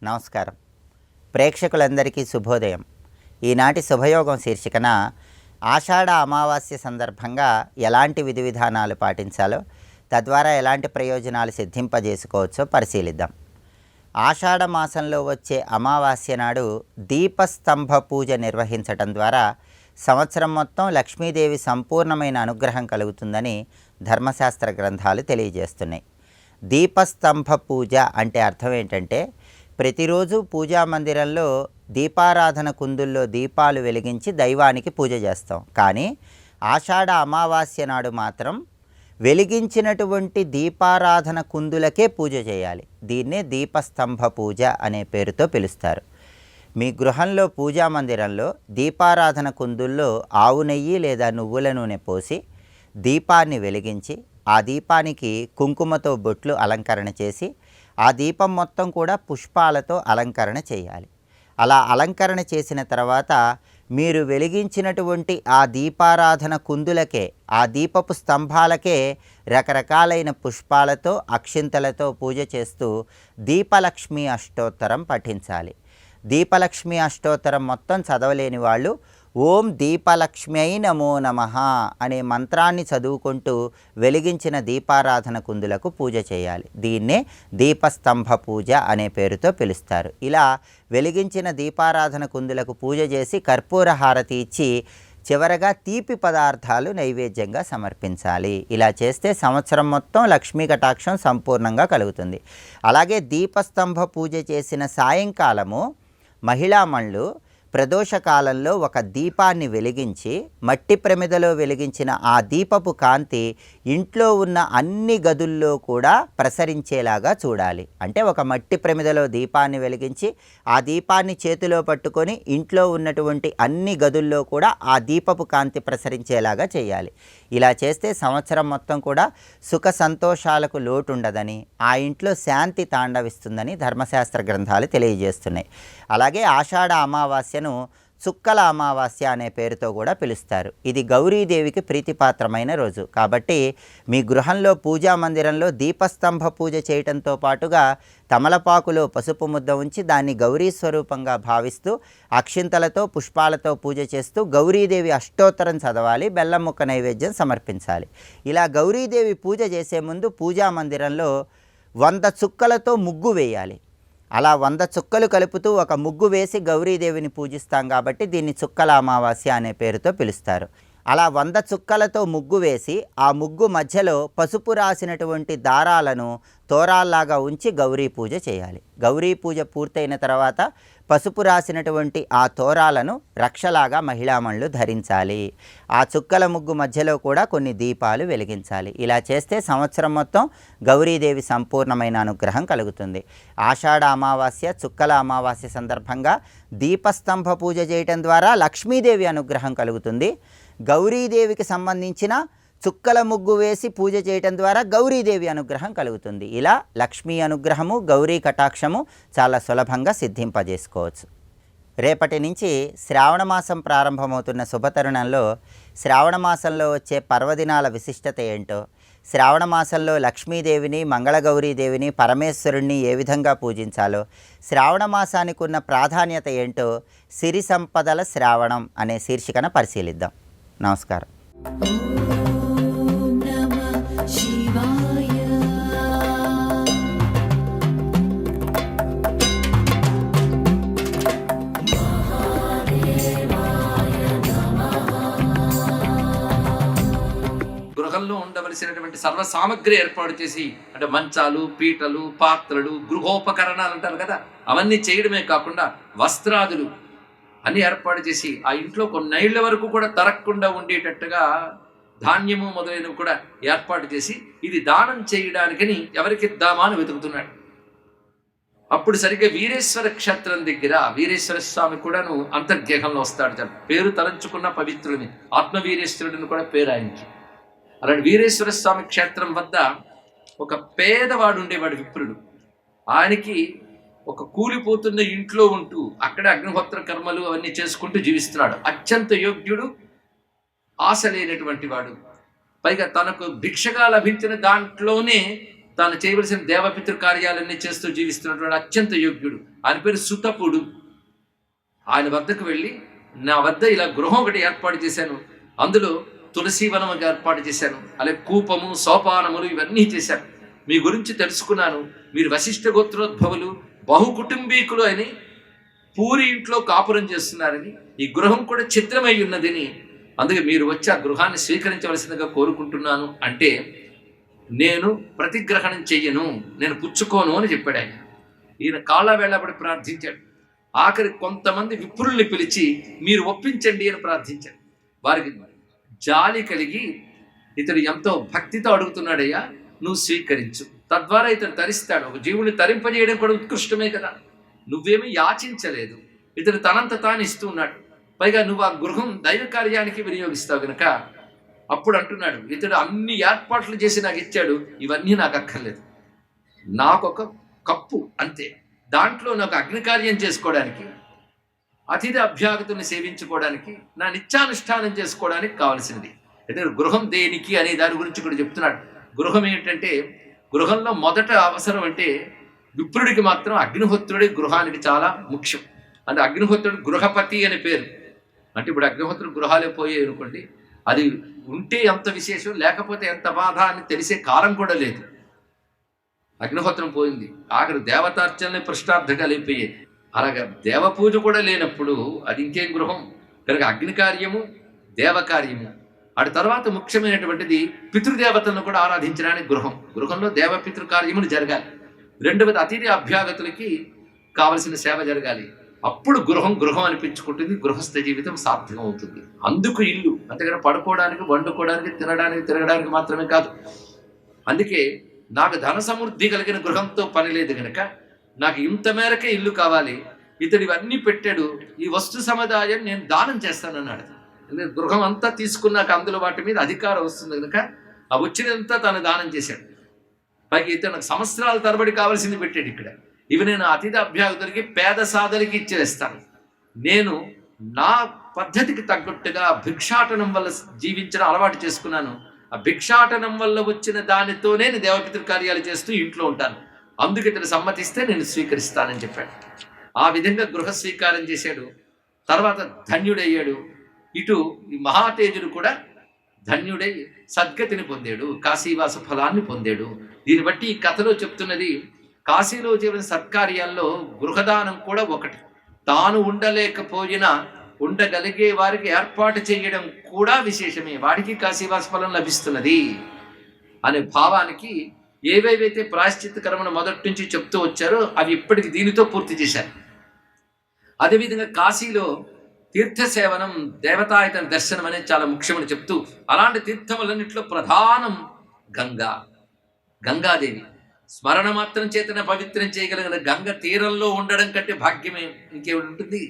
నమస్కారం. ప్రేక్షకులందరికీ శుభోదయం. ఈనాటి శుభయోగం శీర్షికన ఆషాఢ అమావాస్య సందర్భంగా ఎలాంటి విధి విధానాలు పాటించాలో, తద్వారా ఎలాంటి ప్రయోజనాలు సిద్ధింపజేసుకోవచ్చో పరిశీలిద్దాం. ఆషాఢ మాసంలో వచ్చే అమావాస్య నాడు దీపస్తంభ పూజ నిర్వహించటం ద్వారా సంవత్సరం మొత్తం లక్ష్మీదేవి సంపూర్ణమైన అనుగ్రహం కలుగుతుందని ధర్మశాస్త్ర గ్రంథాలు తెలియజేస్తున్నాయి. దీపస్తంభ పూజ అంటే అర్థం ఏంటంటే, ప్రతిరోజు పూజా మందిరంలో దీపారాధన కుందుల్లో దీపాలు వెలిగించి దైవానికి పూజ చేస్తాం. కానీ ఆషాఢ అమావాస్య నాడు మాత్రం వెలిగించినటువంటి దీపారాధన కుందులకే పూజ చేయాలి. దీన్నే దీపస్తంభ పూజ అనే పేరుతో పిలుస్తారు. మీ గృహంలో పూజా మందిరంలో దీపారాధన కుందుల్లో ఆవు నెయ్యి లేదా నువ్వుల నూనె పోసి దీపాన్ని వెలిగించి, ఆ దీపానికి కుంకుమతో బొట్లు అలంకరణ చేసి, ఆ దీపం మొత్తం కూడా పుష్పాలతో అలంకరణ చేయాలి. అలా అలంకరణ చేసిన తర్వాత మీరు వెలిగించినటువంటి ఆ దీపారాధన కుందులకే, ఆ దీపపు స్తంభాలకే రకరకాలైన పుష్పాలతో అక్షింతలతో పూజ చేస్తూ దీపలక్ష్మి అష్టోత్తరం పఠించాలి. దీపలక్ష్మి అష్టోత్తరం మొత్తం చదవలేని వాళ్ళు ఓం దీపలక్ష్మ్యై నమో నమః అనే మంత్రాన్ని చదువుకుంటూ వెలిగించిన దీపారాధన కుందులకు పూజ చేయాలి. దీన్నే దీపస్తంభ పూజ అనే పేరుతో పిలుస్తారు. ఇలా వెలిగించిన దీపారాధన కుందులకు పూజ చేసి కర్పూర హారతి ఇచ్చి చివరగా తీపి పదార్థాలు నైవేద్యంగా సమర్పించాలి. ఇలా చేస్తే సంవత్సరం మొత్తం లక్ష్మీ కటాక్షం సంపూర్ణంగా కలుగుతుంది. అలాగే దీపస్తంభ పూజ చేసిన సాయంకాలము మహిళామణులు ప్రదోషకాలంలో ఒక దీపాన్ని వెలిగించి, మట్టి ప్రమిదలో వెలిగించిన ఆ దీపపు కాంతి ఇంట్లో ఉన్న అన్ని గదుల్లో కూడా ప్రసరించేలాగా చూడాలి. అంటే ఒక మట్టి ప్రమిదలో దీపాన్ని వెలిగించి ఆ దీపాన్ని చేతిలో పట్టుకొని ఇంట్లో ఉన్నటువంటి అన్ని గదుల్లో కూడా ఆ దీపపు కాంతి ప్రసరించేలాగా చేయాలి. ఇలా చేస్తే సంవత్సరం మొత్తం కూడా సుఖ సంతోషాలకు లోటు ఉండదని, ఆ ఇంట్లో శాంతి తాండవిస్తుందని ధర్మశాస్త్ర గ్రంథాలు తెలియజేస్తున్నాయి. అలాగే ఆషాఢ అమావాస్యను చుక్కల అమావాస్య అనే పేరుతో కూడా పిలుస్తారు. ఇది గౌరీదేవికి ప్రీతిపాత్రమైన రోజు కాబట్టి మీ గృహంలో పూజా మందిరంలో దీపస్తంభ పూజ చేయటంతో పాటుగా తమలపాకులో పసుపు ముద్ద ఉంచి దాన్ని గౌరీ స్వరూపంగా భావిస్తూ అక్షింతలతో పుష్పాలతో పూజ చేస్తూ గౌరీదేవి అష్టోత్తరం చదవాలి. బెల్లం ముక్క నైవేద్యం సమర్పించాలి. ఇలా గౌరీదేవి పూజ చేసే ముందు పూజా మందిరంలో 100 చుక్కలతో ముగ్గు వేయాలి. అలా 100 చుక్కలు కలుపుతూ ఒక ముగ్గు వేసి గౌరీదేవిని పూజిస్తాం కాబట్టి దీన్ని చుక్కల అమావాస్య అనే పేరుతో పిలుస్తారు. అలా 100 చుక్కలతో ముగ్గు వేసి ఆ ముగ్గు మధ్యలో పసుపు రాసినటువంటి దారాలను తోరాల్లాగా ఉంచి గౌరీ పూజ చేయాలి. గౌరీ పూజ పూర్తయిన తర్వాత పసుపు రాసినటువంటి ఆ తోరాలను రక్షలాగా మహిళామణులు ధరించాలి. ఆ చుక్కల ముగ్గు మధ్యలో కూడా కొన్ని దీపాలు వెలిగించాలి. ఇలా చేస్తే సంవత్సరం మొత్తం గౌరీదేవి సంపూర్ణమైన అనుగ్రహం కలుగుతుంది. ఆషాఢ అమావాస్య, చుక్కల అమావాస్య సందర్భంగా దీపస్తంభ పూజ చేయటం ద్వారా లక్ష్మీదేవి అనుగ్రహం కలుగుతుంది. గౌరీదేవికి సంబంధించిన చుక్కల ముగ్గు వేసి పూజ చేయటం ద్వారా గౌరీదేవి అనుగ్రహం కలుగుతుంది. ఇలా లక్ష్మీ అనుగ్రహము, గౌరీ కటాక్షము చాలా సులభంగా సిద్ధింపజేసుకోవచ్చు. రేపటి నుంచి శ్రావణ మాసం ప్రారంభమవుతున్న శుభతరుణంలో శ్రావణ మాసంలో వచ్చే పర్వదినాల విశిష్టత ఏంటో, శ్రావణ మాసంలో లక్ష్మీదేవిని, మంగళగౌరీదేవిని, పరమేశ్వరుణ్ణి ఏ విధంగా పూజించాలో, శ్రావణ మాసానికి ఉన్న ప్రాధాన్యత ఏంటో సిరి సంపదల శ్రావణం అనే శీర్షికన పరిశీలిద్దాం. నమస్కారం. గృహంలో ఉండవలసినటువంటి సర్వ సామగ్రి ఏర్పాటు చేసి, అంటే మంచాలు, పీటలు, పాత్రలు, గృహోపకరణాలు అంటారు కదా, అవన్నీ చేయడమే కాకుండా వస్త్రాదులు అన్నీ ఏర్పాటు చేసి ఆ ఇంట్లో కొన్నేళ్ల వరకు కూడా తరగకుండా ఉండేటట్టుగా ధాన్యము మొదలైనవి కూడా ఏర్పాటు చేసి ఇది దానం చేయడానికని ఎవరికి ఇద్దామా అని వెతుకుతున్నాడు. అప్పుడు సరిగ్గా వీరేశ్వర క్షేత్రం దగ్గర వీరేశ్వర స్వామి కూడాను అంతర్గేహంలో వస్తాడు. పేరు తలంచుకున్న పవిత్రుడిని, ఆత్మవీరేశ్వరుడిని కూడా పేరు ఆయనకి. అలాంటి వీరేశ్వర స్వామి క్షేత్రం వద్ద ఒక పేదవాడు ఉండేవాడు, విప్రుడు. ఆయనకి ఒక కూలిపోతున్న ఇంట్లో ఉంటూ అక్కడే అగ్నిహోత్ర కర్మలు అవన్నీ చేసుకుంటూ జీవిస్తున్నాడు. అత్యంత యోగ్యుడు, ఆశ లేనటువంటి వాడు. పైగా తనకు భిక్షగా లభించిన దాంట్లోనే తాను చేయవలసిన దేవపితృ కార్యాలన్నీ చేస్తూ జీవిస్తున్నటువంటి అత్యంత యోగ్యుడు. ఆయన పేరు సుతపుడు. ఆయన వద్దకు వెళ్ళి, నా వద్ద ఇలా గృహం ఒకటి ఏర్పాటు చేశాను, అందులో తులసీవనం ఏర్పాటు చేశాను, అలాగే కూపము, సోపానములు ఇవన్నీ చేశాను. మీ గురించి తెలుసుకున్నాను, మీరు వశిష్ఠ గోత్రోద్భవులు, బహుకుటుంబీకులు అని, పూరి ఇంట్లో కాపురం చేస్తున్నారని, ఈ గృహం కూడా చిత్రమై ఉన్నదని, అందుకే మీరు వచ్చి ఆ గృహాన్ని స్వీకరించవలసిందిగా కోరుకుంటున్నాను అంటే, నేను ప్రతిగ్రహణం చెయ్యను, నేను పుచ్చుకోను అని చెప్పాడు ఆయన. ఈయన కాళ్ళ వేళపడి ప్రార్థించాడు. ఆఖరి కొంతమంది విప్రుల్ని పిలిచి మీరు ఒప్పించండి అని ప్రార్థించాడు. వారికి జాలి కలిగి, ఇతడు ఎంతో భక్తితో అడుగుతున్నాడయ్యా, నువ్వు స్వీకరించు, తద్వారా ఇతడు తరిస్తాడు. ఒక జీవుని తరింపజేయడం కూడా ఉత్కృష్టమే కదా, నువ్వేమీ యాచించలేదు, ఇతడు తనంత తాను ఇస్తూ ఉన్నాడు, పైగా నువ్వు ఆ గృహం దైవ కార్యానికి వినియోగిస్తావు కనుక. అప్పుడు అంటున్నాడు, ఇతడు అన్ని ఏర్పాట్లు చేసి నాకు ఇచ్చాడు, ఇవన్నీ నాకు అక్కర్లేదు, నాకొక కప్పు అంతే, దాంట్లో నాకు అగ్నికార్యం చేసుకోవడానికి, అతిథి అభ్యాగతుని సేవించుకోవడానికి, నా నిత్యానుష్ఠానం చేసుకోవడానికి కావలసింది. అయితే గృహం దేనికి అనే దాని గురించి కూడా చెప్తున్నాడు. గృహం ఏంటంటే, గృహంలో మొదట అవసరం అంటే విప్రుడికి మాత్రం అగ్నిహోత్రుడి గృహానికి చాలా ముఖ్యం. అంటే అగ్నిహోత్రుడు గృహపతి అనే పేరు. అంటే ఇప్పుడు అగ్నిహోత్రుడు గృహాలే పోయాయి అనుకోండి, అది ఉంటే ఎంత విశేషం, లేకపోతే ఎంత బాధ అని తెలిసే కాలం కూడా లేదు. అగ్నిహోత్రం పోయింది, ఆఖరి దేవతార్చనలే పృష్టార్థగా లేకపోయాయి. అలాగే దేవపూజ కూడా లేనప్పుడు అది ఇంకేం గృహం కనుక. అగ్నికార్యము, దేవకార్యము, ఆడి తర్వాత ముఖ్యమైనటువంటిది పితృదేవతలను కూడా ఆరాధించడానికి గృహం. గృహంలో దేవపితృ కార్యములు జరగాలి. రెండవది అతిథి అభ్యాగతులకి కావలసిన సేవ జరగాలి. అప్పుడు గృహం గృహం అనిపించుకుంటుంది, గృహస్థ జీవితం సార్థకం అవుతుంది. అందుకు ఇల్లు, అంతేగాని పడుకోవడానికి, వండుకోవడానికి, తినడానికి, తిరగడానికి మాత్రమే కాదు. అందుకే నాకు ధన సమృద్ధి కలిగిన గృహంతో పని లేదు కనుక నాకు ఇంత మేరకే ఇల్లు కావాలి. ఇతడు ఇవన్నీ పెట్టాడు, ఈ వస్తు సముదాయం నేను దానం చేస్తానన్నాడు. గృహం అంతా తీసుకున్నాక అందులో వాటి మీద అధికారం వస్తుంది కనుక ఆ వచ్చినంతా తను దానం చేశాడు. పైకి ఇతను సంవత్సరాల తరబడి కావాల్సింది పెట్టాడు. ఇక్కడ ఇవి నేను అతిథి అభ్యాగతులకి, పేద సాధలకి ఇచ్చేస్తాను. నేను నా పద్ధతికి తగ్గట్టుగా భిక్షాటనం వల్ల జీవించడం అలవాటు చేసుకున్నాను. ఆ భిక్షాటనం వల్ల వచ్చిన దానితోనే నేను దేవపితృ కార్యాలు చేస్తూ ఇంట్లో ఉంటాను. అందుకు ఇతను సమ్మతిస్తే నేను స్వీకరిస్తానని చెప్పాడు. ఆ విధంగా గృహ స్వీకారం చేశాడు. తర్వాత ధన్యుడయ్యాడు. ఇటు ఈ మహాతేజుడు కూడా ధన్యుడై సద్గతిని పొందాడు, కాశీవాస ఫలాన్ని పొందాడు. దీన్ని బట్టి ఈ కథలో చెప్తున్నది, కాశీలో చేసిన సత్కార్యాల్లో గృహదానం కూడా ఒకటి. తాను ఉండలేకపోయినా ఉండగలిగే వారికి ఏర్పాటు చేయడం కూడా విశేషమే, వాడికి కాశీవాస ఫలం లభిస్తున్నది అనే భావానికి ఏవేవైతే ప్రాయశ్చిత్త కర్మను మొదటి నుంచి చెప్తూ వచ్చారో అవి ఇప్పటికి దీనితో పూర్తి చేశారు. అదేవిధంగా కాశీలో తీర్థసేవనం, దేవతాయతన దర్శనం అనేది చాలా ముఖ్యమని చెప్తూ, అలాంటి తీర్థములన్నింటిలో ప్రధానం గంగాదేవి. స్మరణ మాత్రం చేతన పవిత్రం చేయగలిగిన గంగ తీరంలో ఉండడం కంటే భాగ్యమే ఇంకేమిటి ఉంటుంది.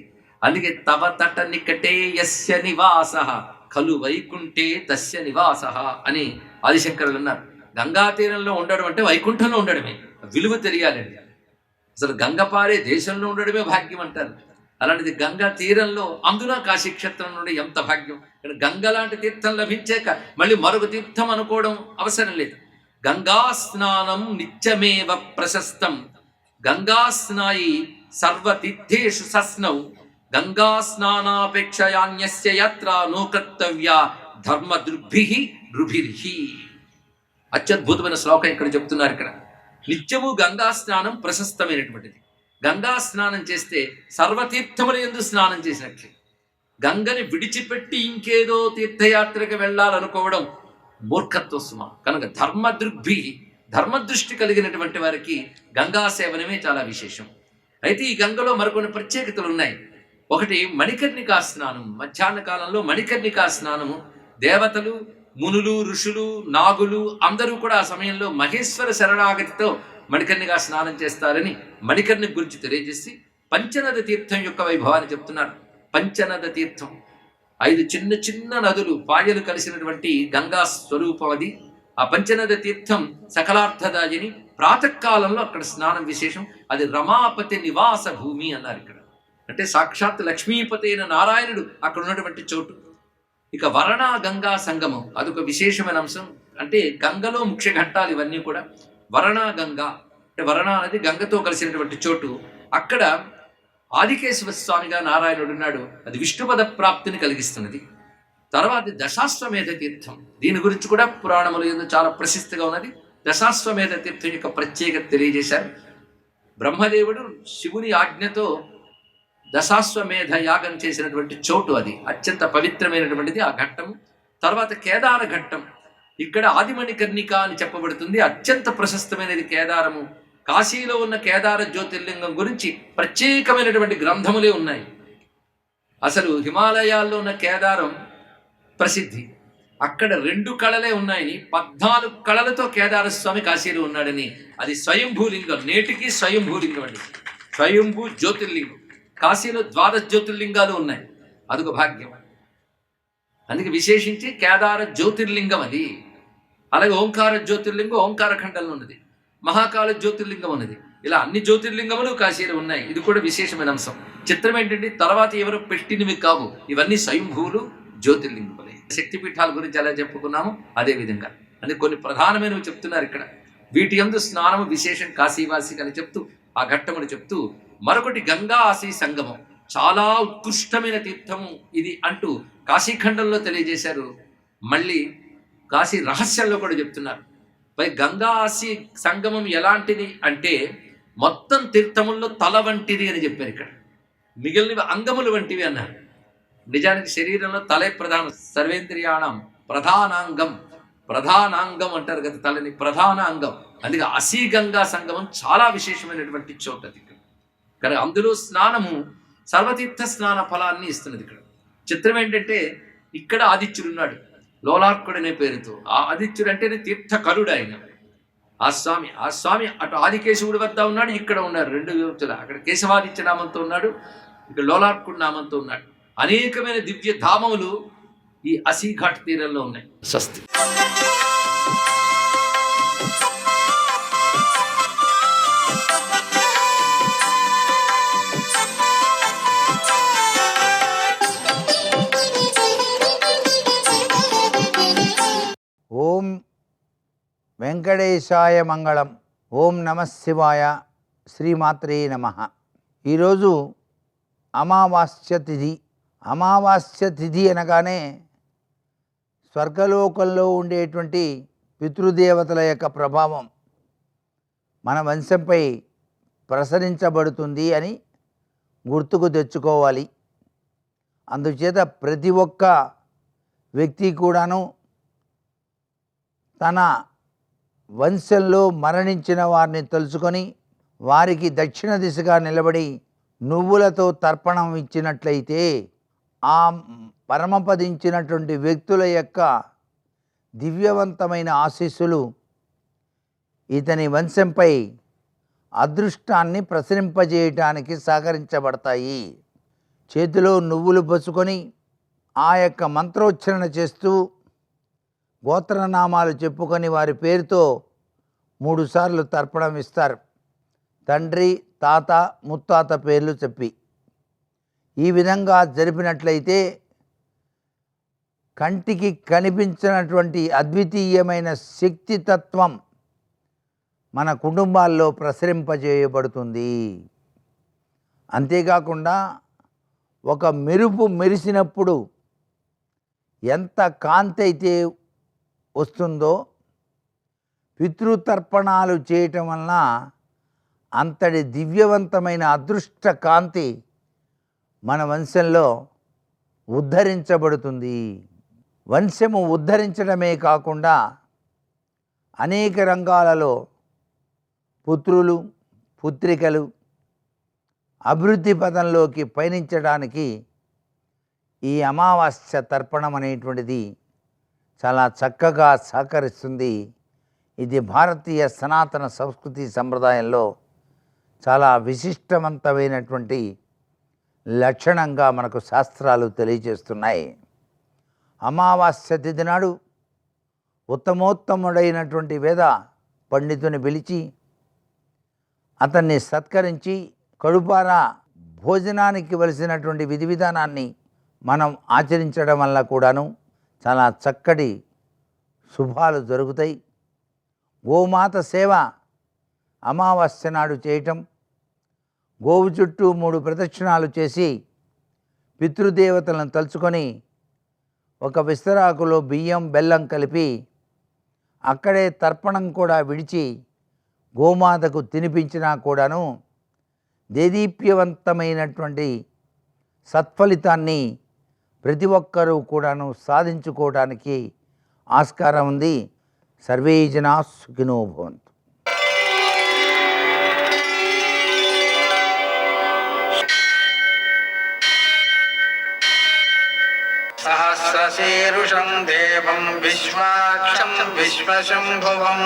అందుకే తవ తట నికటే యస్య నివాస ఖలు వైకుంఠే తస్య నివాస అని ఆదిశంకరులు అన్నారు. గంగా తీరంలో ఉండడం అంటే వైకుంఠంలో ఉండడమే, విలువ తెలియాలండి. అసలు గంగ పారే దేశంలో ఉండడమే భాగ్యం అంటారు. అలాంటిది గంగా తీరంలో, అందున కాశీక్షేత్రం నుండి ఎంత భాగ్యం. గంగ లాంటి తీర్థం లభించాక మళ్ళీ మరొక తీర్థం అనుకోవడం అవసరం లేదు. గంగా స్నానం నిత్యమేవ ప్రశస్తం, గంగా స్నాయి సర్వతీర్థేషు సస్నౌ, గంగా స్నానాపేక్షయాన్యస్య యాత్ర నో కర్తవ్య ధర్మదృగ్భిః రుభిర్హి. అత్యద్భుతమైన శ్లోకం ఇక్కడ చెప్తున్నారు. ఇక్కడ నిత్యము గంగా స్నానం ప్రశస్తమైనటువంటిది. గంగా స్నానం చేస్తే సర్వతీర్థముల యందు స్నానం చేసినట్లే. గంగని విడిచిపెట్టి ఇంకేదో తీర్థయాత్రకు వెళ్ళాలనుకోవడం మూర్ఖత్వ సుమ. కనుక ధర్మదృగ్భి, ధర్మదృష్టి కలిగినటువంటి వారికి గంగా సేవనమే చాలా విశేషం. అయితే ఈ గంగలో మరికొన్ని ప్రత్యేకతలు ఉన్నాయి. ఒకటి మణికర్ణికా స్నానం. మధ్యాహ్న కాలంలో మణికర్ణికా స్నానము. దేవతలు, మునులు, ఋషులు, నాగులు అందరూ కూడా ఆ సమయంలో మహేశ్వర శరణాగతితో మణికర్ణిగా స్నానం చేస్తారని మణికర్ణి గురించి తెలియజేసి పంచనద తీర్థం యొక్క వైభవాన్ని చెప్తున్నారు. పంచనద తీర్థం 5 చిన్న చిన్న నదులు పాయలు కలిసినటువంటి గంగా స్వరూపం అది. ఆ పంచనద తీర్థం సకలార్థదాయిని. ప్రాతకాలంలో అక్కడ స్నానం విశేషం. అది రమాపతి నివాస భూమి అన్నారు. ఇక్కడ అంటే సాక్షాత్ లక్ష్మీపతి అయిన నారాయణుడు అక్కడ ఉన్నటువంటి చోటు. ఇక వరణా గంగా సంగమం అదొక విశేషమైన అంశం. అంటే గంగలో ముఖ్య ఘట్టాలు ఇవన్నీ కూడా. వరణాగంగా అంటే వరణ అనేది గంగతో కలిసినటువంటి చోటు. అక్కడ ఆదికేశవ స్వామిగా నారాయణుడు ఉన్నాడు. అది విష్ణుపద ప్రాప్తిని కలిగిస్తున్నది. తర్వాత దశాశ్వమేధ తీర్థం, దీని గురించి కూడా పురాణములు యందు చాలా ప్రసిద్ధిగా ఉన్నది. దశాశ్వమేధ తీర్థం యొక్క ప్రత్యేకత తెలియజేశారు. బ్రహ్మదేవుడు శివుని ఆజ్ఞతో దశాశ్వమేధ యాగం చేసినటువంటి చోటు అది. అత్యంత పవిత్రమైనటువంటిది ఆ ఘట్టము. తర్వాత కేదార ఘట్టం, ఇక్కడ ఆదిమణికర్ణిక అని చెప్పబడుతుంది. అత్యంత ప్రశస్తమైనది కేదారము. కాశీలో ఉన్న కేదార జ్యోతిర్లింగం గురించి ప్రత్యేకమైనటువంటి గ్రంథములే ఉన్నాయి. అసలు హిమాలయాల్లో ఉన్న కేదారం ప్రసిద్ధి. అక్కడ 2 కళలే ఉన్నాయని, 14 కళలతో కేదార స్వామి కాశీలో ఉన్నాడని. అది స్వయంభూలింగం, నేటికి స్వయంభూలింగం అండి. స్వయంభూ జ్యోతిర్లింగం. కాశీలో 12 జ్యోతిర్లింగాలు ఉన్నాయి. అదొక భాగ్యం. అందుకే విశేషించి కేదార జ్యోతిర్లింగం అది. అలాగే ఓంకార జ్యోతిర్లింగం ఓంకార ఖండంలో ఉన్నది. మహాకాల జ్యోతిర్లింగం ఉన్నది. ఇలా అన్ని జ్యోతిర్లింగములు కాశీలో ఉన్నాయి. ఇది కూడా విశేషమైన అంశం. చిత్రం ఏంటంటే తర్వాత ఎవరు పెట్టినవి కావు, ఇవన్నీ స్వయంభూలు జ్యోతిర్లింగములే. శక్తిపీఠాల గురించి ఎలా చెప్పుకున్నామో అదే విధంగా అందుకే కొన్ని ప్రధానమైనవి చెప్తున్నారు ఇక్కడ. వీటి యందు స్నానము విశేషం కాశీవాసికి అని చెప్తూ ఆ ఘట్టమును చెప్తూ, మరొకటి గంగా ఆశీ సంగమం, చాలా ఉత్కృష్టమైన తీర్థము ఇది అంటూ కాశీఖండంలో తెలియజేశారు. మళ్ళీ కాశీ రహస్యంలో కూడా చెప్తున్నారు. పై గంగా ఆశీ సంగమం ఎలాంటిది అంటే మొత్తం తీర్థముల్లో తల వంటిది అని చెప్పారు. ఇక్కడ మిగిలినవి అంగములు వంటివి అన్నారు. నిజానికి శరీరంలో తలే ప్రధానం. సర్వేంద్రియాణం ప్రధానాంగం అంటారు కదా తలని, ప్రధాన అంగం. అందుకే అసీ గంగా సంగమం చాలా విశేషమైనటువంటి చోటది. కానీ అందులో స్నానము సర్వతీర్థ స్నాన ఫలాన్ని ఇస్తున్నది. ఇక్కడ చిత్రం ఏంటంటే ఇక్కడ ఆదిత్యుడు ఉన్నాడు, లోలార్కుడు అనే పేరుతో. ఆ ఆదిత్యుడు అంటేనే తీర్థకరుడు ఆయన. ఆ స్వామి అటు ఆదికేశవుడి వద్ద ఉన్నాడు, ఇక్కడ ఉన్నారు 2 యువతులు. అక్కడ కేశవాదిత్య నామంతో ఉన్నాడు, ఇక్కడ లోలార్కుడు నామంతో ఉన్నాడు. అనేకమైన దివ్య ధామములు ఈ అసీఘాట్ తీరంలో ఉన్నాయి. స్వస్తి. ఓం వెంకటేశాయ మంగళం. ఓం నమః శివాయ. శ్రీమాత్రే నమః. ఈరోజు అమావాస్య తిథి. అమావాస్య తిథి అనగానే స్వర్గలోకంలో ఉండేటువంటి పితృదేవతల యొక్క ప్రభావం మన వంశంపై ప్రసరించబడుతుంది అని గుర్తుకు తెచ్చుకోవాలి. అందుచేత ప్రతి ఒక్క వ్యక్తి కూడాను తన వంశంలో మరణించిన వారిని తలుచుకొని వారికి దక్షిణ దిశగా నిలబడి నువ్వులతో తర్పణం ఇచ్చినట్లయితే ఆ పరమపదించినటువంటి వ్యక్తుల యొక్క దివ్యవంతమైన ఆశీస్సులు ఇతని వంశంపై అదృష్టాన్ని ప్రసరింపజేయటానికి సహకరించబడతాయి. చేతిలో నువ్వులు పసుకొని ఆ యొక్క మంత్రోచ్చరణ చేస్తూ గోత్రనామాలు చెప్పుకొని వారి పేరుతో 3 సార్లు తర్పణం ఇస్తారు. తండ్రి, తాత, ముత్తాత పేర్లు చెప్పి ఈ విధంగా జరిపినట్లయితే కంటికి కనిపించినటువంటి అద్వితీయమైన శక్తితత్వం మన కుటుంబాల్లో ప్రసరింపజేయబడుతుంది. అంతేకాకుండా ఒక మెరుపు మెరిసినప్పుడు ఎంత కాంతి అయితే వస్తుందో పితృతర్పణాలు చేయటం వలన అంతటి దివ్యవంతమైన అదృష్ట కాంతి మన వంశంలో ఉద్ధరించబడుతుంది. వంశము ఉద్ధరించడమే కాకుండా అనేక రంగాలలో పుత్రులు, పుత్రికలు అభివృద్ధి పదంలోకి పయనించడానికి ఈ అమావాస్య తర్పణం అనేటువంటిది చాలా చక్కగా సహకరిస్తుంది. ఇది భారతీయ సనాతన సంస్కృతి సంప్రదాయంలో చాలా విశిష్టవంతమైనటువంటి లక్షణంగా మనకు శాస్త్రాలు తెలియజేస్తున్నాయి. అమావాస్య తిథి నాడు ఉత్తమోత్తముడైనటువంటి వేద పండితుని పిలిచి అతన్ని సత్కరించి కడుపారా భోజనానికి వలసినటువంటి విధి విధానాన్ని మనం ఆచరించడం వల్ల కూడాను చాలా చక్కటి శుభాలు జరుగుతాయి. గోమాత సేవ అమావాస్య నాడు చేయటం, గోవు చుట్టూ 3 ప్రదక్షిణాలు చేసి పితృదేవతలను తలుచుకొని ఒక విస్తరాకులో బియ్యం బెల్లం కలిపి అక్కడే తర్పణం కూడా విడిచి గోమాతకు తినిపించినా కూడాను దేదీప్యవంతమైనటువంటి సత్ఫలితాన్ని ప్రతి ఒక్కరూ కూడాను సాధించుకోవడానికి ఆస్కారం ఉంది. సర్వే జనా సుఖినో భవంతు. సహస్రశీరుషం దేవం విశ్వాక్షం విశ్వశంభువం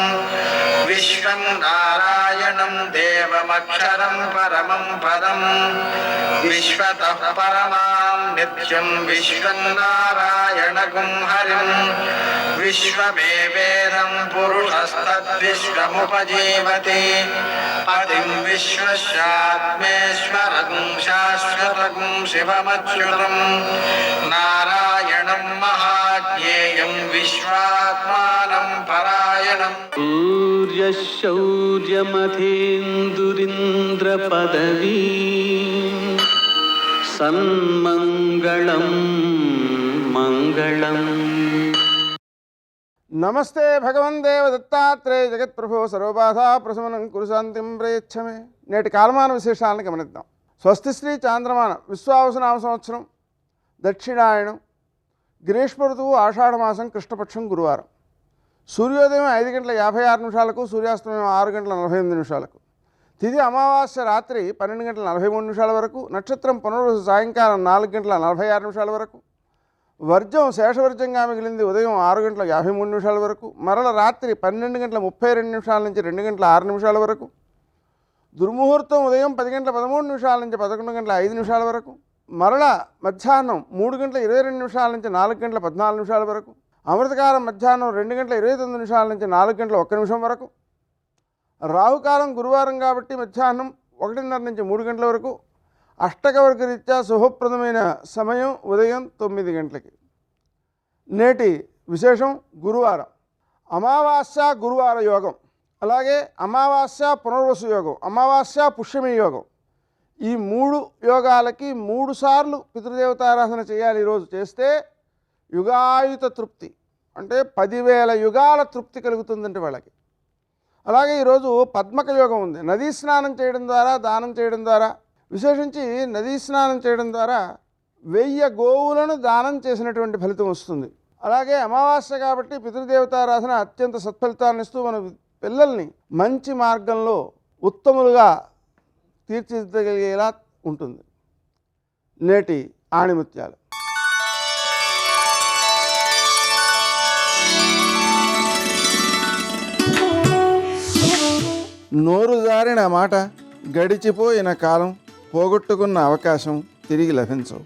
విశ్వం నారాయణం దేవమక్షరం పరమం పదం విశ్వతః పరమాం నిత్యం విశ్వం నారాయణగుం హరిం విశ్వమేవేదం పురుషస్తద్విశ్వముపజీవతి పతిం విశ్వస్యాత్మేశ్వరగుం శాశ్వతగుం శివమచ్యుతం నారాయణం మహాజ్ఞేయం విశ్వాత్మానం పరాయణం. సూర్యశౌర్యమథేందురింద్రపదవీ సన్మంగళం మంగళం. నమస్తే భగవన్ దేవ దత్తాత్రేయ జగత్ప్రభో సర్వబాధా ప్రశమనం కురు శాంతిం ప్రయచ్చమే. నేటి కాలమాన విశేషాలను గమనిద్దాం. స్వస్తి శ్రీ చాంద్రమాన విశ్వావసనామ సంవత్సరం దక్షిణాయనం, గ్రీష్మ ఋతువు ఆషాఢమాసం, కృష్ణపక్షం, గురువారం. సూర్యోదయం 5:56 సూర్యాస్తమయం 6:48. తిథి అమావాస్య రాత్రి 12:43 వరకు, నక్షత్రం పునర్వసు సాయంకాలం 4:46 వరకు, వర్జం శేషవర్జంగా మిగిలింది ఉదయం 6:53 వరకు, మరల రాత్రి 12:32 నుంచి 2:06 వరకు, దుర్ముహూర్తం ఉదయం 10:13 నుంచి 11:05 వరకు, మరల మధ్యాహ్నం 3:22 నుంచి 4:14 వరకు, అమృతకాలం మధ్యాహ్నం 2:29 నుంచి 4:01 వరకు, రాహుకాలం గురువారం కాబట్టి మధ్యాహ్నం 1:30 నుంచి 3 గంటల వరకు, అష్టకవర్గ రీత్యా శుభప్రదమైన సమయం ఉదయం 9 గంటలకి. నేటి విశేషం గురువారం, అమావాస్య గురువార యోగం, అలాగే అమావాస్య పునర్వసు యోగం, అమావాస్య పుష్యమి యోగం. ఈ 3 యోగాలకి 3 సార్లు పితృదేవతారాధన చేయాలి. ఈరోజు చేస్తే యుగాయుత తృప్తి, అంటే 10,000 యుగాల తృప్తి కలుగుతుందంటే వాళ్ళకి. అలాగే ఈరోజు పద్మక యోగం ఉంది. నదీ స్నానం చేయడం ద్వారా, దానం చేయడం ద్వారా, విశేషించి నదీ స్నానం చేయడం ద్వారా 1000 గోవులను దానం చేసినటువంటి ఫలితం వస్తుంది. అలాగే అమావాస్య కాబట్టి పితృదేవతారాధన అత్యంత సత్ఫలితాన్ని ఇస్తూ మన పిల్లల్ని మంచి మార్గంలో ఉత్తములుగా తీర్చిదిద్దగలిగేలా ఉంటుంది. నేటి ఆణిముత్యాలు. నోరు జారిన మాట, గడిచిపోయిన కాలం, పోగొట్టుకున్న అవకాశం తిరిగి లభించవు.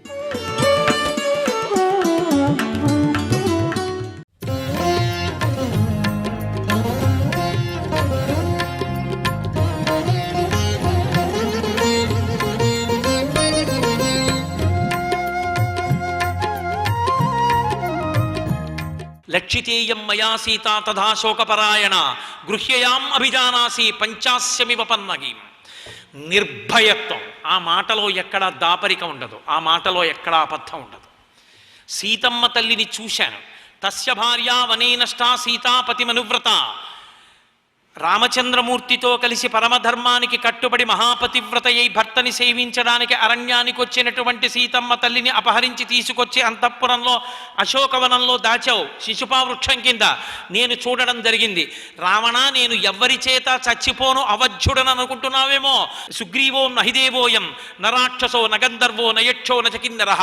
లక్షితేయం మయా సీతా తథా శోకపరాయణ గృహ్యయాం అభిజానాసి పంచాస్యమివ పన్నగీం. నిర్భయత్వం, ఆ మాటలో ఎక్కడా దాపరిక ఉండదు, ఆ మాటలో ఎక్కడా అబద్ధం ఉండదు. సీతమ్మ తల్లిని చూశాను. తస్య భార్య వనే నష్టా సీతాపతిమనువ్రత. రామచంద్రమూర్తితో కలిసి పరమధర్మానికి కట్టుబడి మహాపతివ్రతయ్యి భర్తని సేవించడానికి అరణ్యానికి వచ్చినటువంటి సీతమ్మ తల్లిని అపహరించి తీసుకొచ్చి అంతఃపురంలో అశోకవనంలో దాచావు, శిశుపావృక్షం కింద. నేను చూడడం జరిగింది. రావణ, నేను ఎవ్వరి చేత చచ్చిపోను అవధ్యుడని అనుకుంటున్నావేమో. సుగ్రీవో నహిదేవోయం నరాక్షసో నగంధర్వో నయక్షో నచకిన్నరహ.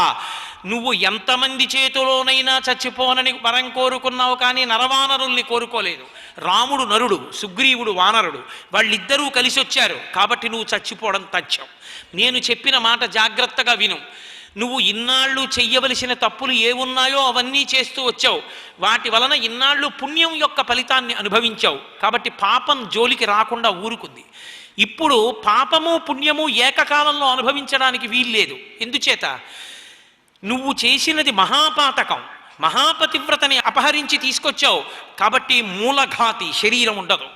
నువ్వు ఎంతమంది చేతిలోనైనా చచ్చిపోనని వరం కోరుకున్నావు, కానీ నరవానరుల్ని కోరుకోలేదు. రాముడు నరుడు, సుగ్రీవుడు వానరుడు, వాళ్ళిద్దరూ కలిసి వచ్చారు కాబట్టి నువ్వు చచ్చిపోవడం తథ్యం. నేను చెప్పిన మాట జాగ్రత్తగా విను. నువ్వు ఇన్నాళ్ళు చెయ్యవలసిన తప్పులు ఏమున్నాయో అవన్నీ చేస్తూ వచ్చావు. వాటి వలన ఇన్నాళ్ళు పుణ్యం యొక్క ఫలితాన్ని అనుభవించావు. కాబట్టి పాపం జోలికి రాకుండా ఊరుకుంది. ఇప్పుడు పాపము పుణ్యము ఏకకాలంలో అనుభవించడానికి వీల్లేదు. ఎందుచేత? నువ్వు చేసినది మహాపాతకం. మహాపతివ్రతని అపహరించి తీసుకొచ్చావు కాబట్టి మూలఘాతి, శరీరం ఉండదు.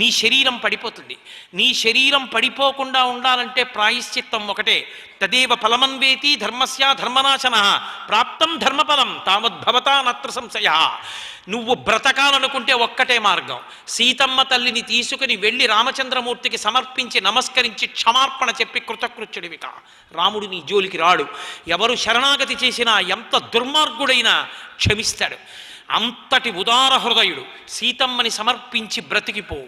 నీ శరీరం పడిపోతుంది. నీ శరీరం పడిపోకుండా ఉండాలంటే ప్రాయశ్చిత్తం ఒకటే. తదేవ ఫలమన్వేతి ధర్మస్య ధర్మనాశన ప్రాప్తం ధర్మఫలం తావద్భవతా నత్ర సంశయ. నువ్వు బ్రతకాలనుకుంటే ఒక్కటే మార్గం. సీతమ్మ తల్లిని తీసుకుని వెళ్ళి రామచంద్రమూర్తికి సమర్పించి నమస్కరించి క్షమార్పణ చెప్పి కృతకృత్యుడివిక. రాముడు నీ జోలికి రాడు. ఎవరు శరణాగతి చేసినా ఎంత దుర్మార్గుడైనా క్షమిస్తాడు. అంతటి ఉదార హృదయుడు. సీతమ్మని సమర్పించి బ్రతికిపో.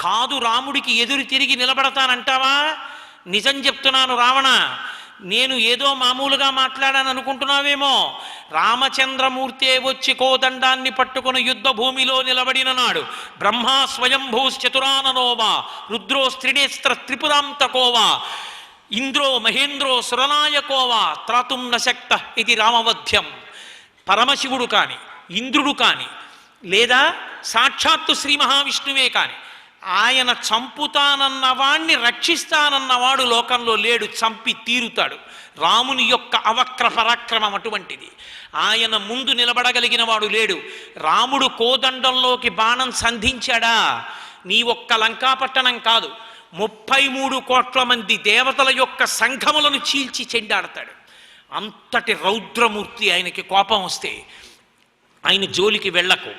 కాదు రాముడికి ఎదురు తిరిగి నిలబడతానంటావా? నిజం చెప్తున్నాను రావణ, నేను ఏదో మామూలుగా మాట్లాడాను అనుకుంటున్నావేమో. రామచంద్రమూర్తే వచ్చి కోదండాన్ని పట్టుకుని యుద్ధ భూమిలో నిలబడిన నాడు బ్రహ్మా స్వయంభూశ్చతురాననోవా రుద్రోస్త్రినేస్త్ర త్రిపురాంతకోవా ఇంద్రో మహేంద్రో సురనాయకోవా త్రాతుం నశక్త ఇది రామవధ్యం. పరమశివుడు కాని, ఇంద్రుడు కాని, లేదా సాక్షాత్తు శ్రీ మహావిష్ణువే కాని ఆయన చంపుతానన్నవాణ్ణి రక్షిస్తానన్నవాడు లోకంలో లేడు. చంపి తీరుతాడు. రాముని యొక్క అవక్ర పరాక్రమం అటువంటిది. ఆయన ముందు నిలబడగలిగిన వాడు లేడు. రాముడు కోదండంలోకి బాణం సంధించాడా? నీ ఒక్క లంకాపట్టణం కాదు, 33 కోట్ల మంది దేవతల యొక్క సంఘములను చీల్చి చెండాడతాడు. అంతటి రౌద్రమూర్తి. ఆయనకి కోపం వస్తే ఆయన జోలికి వెళ్ళకు,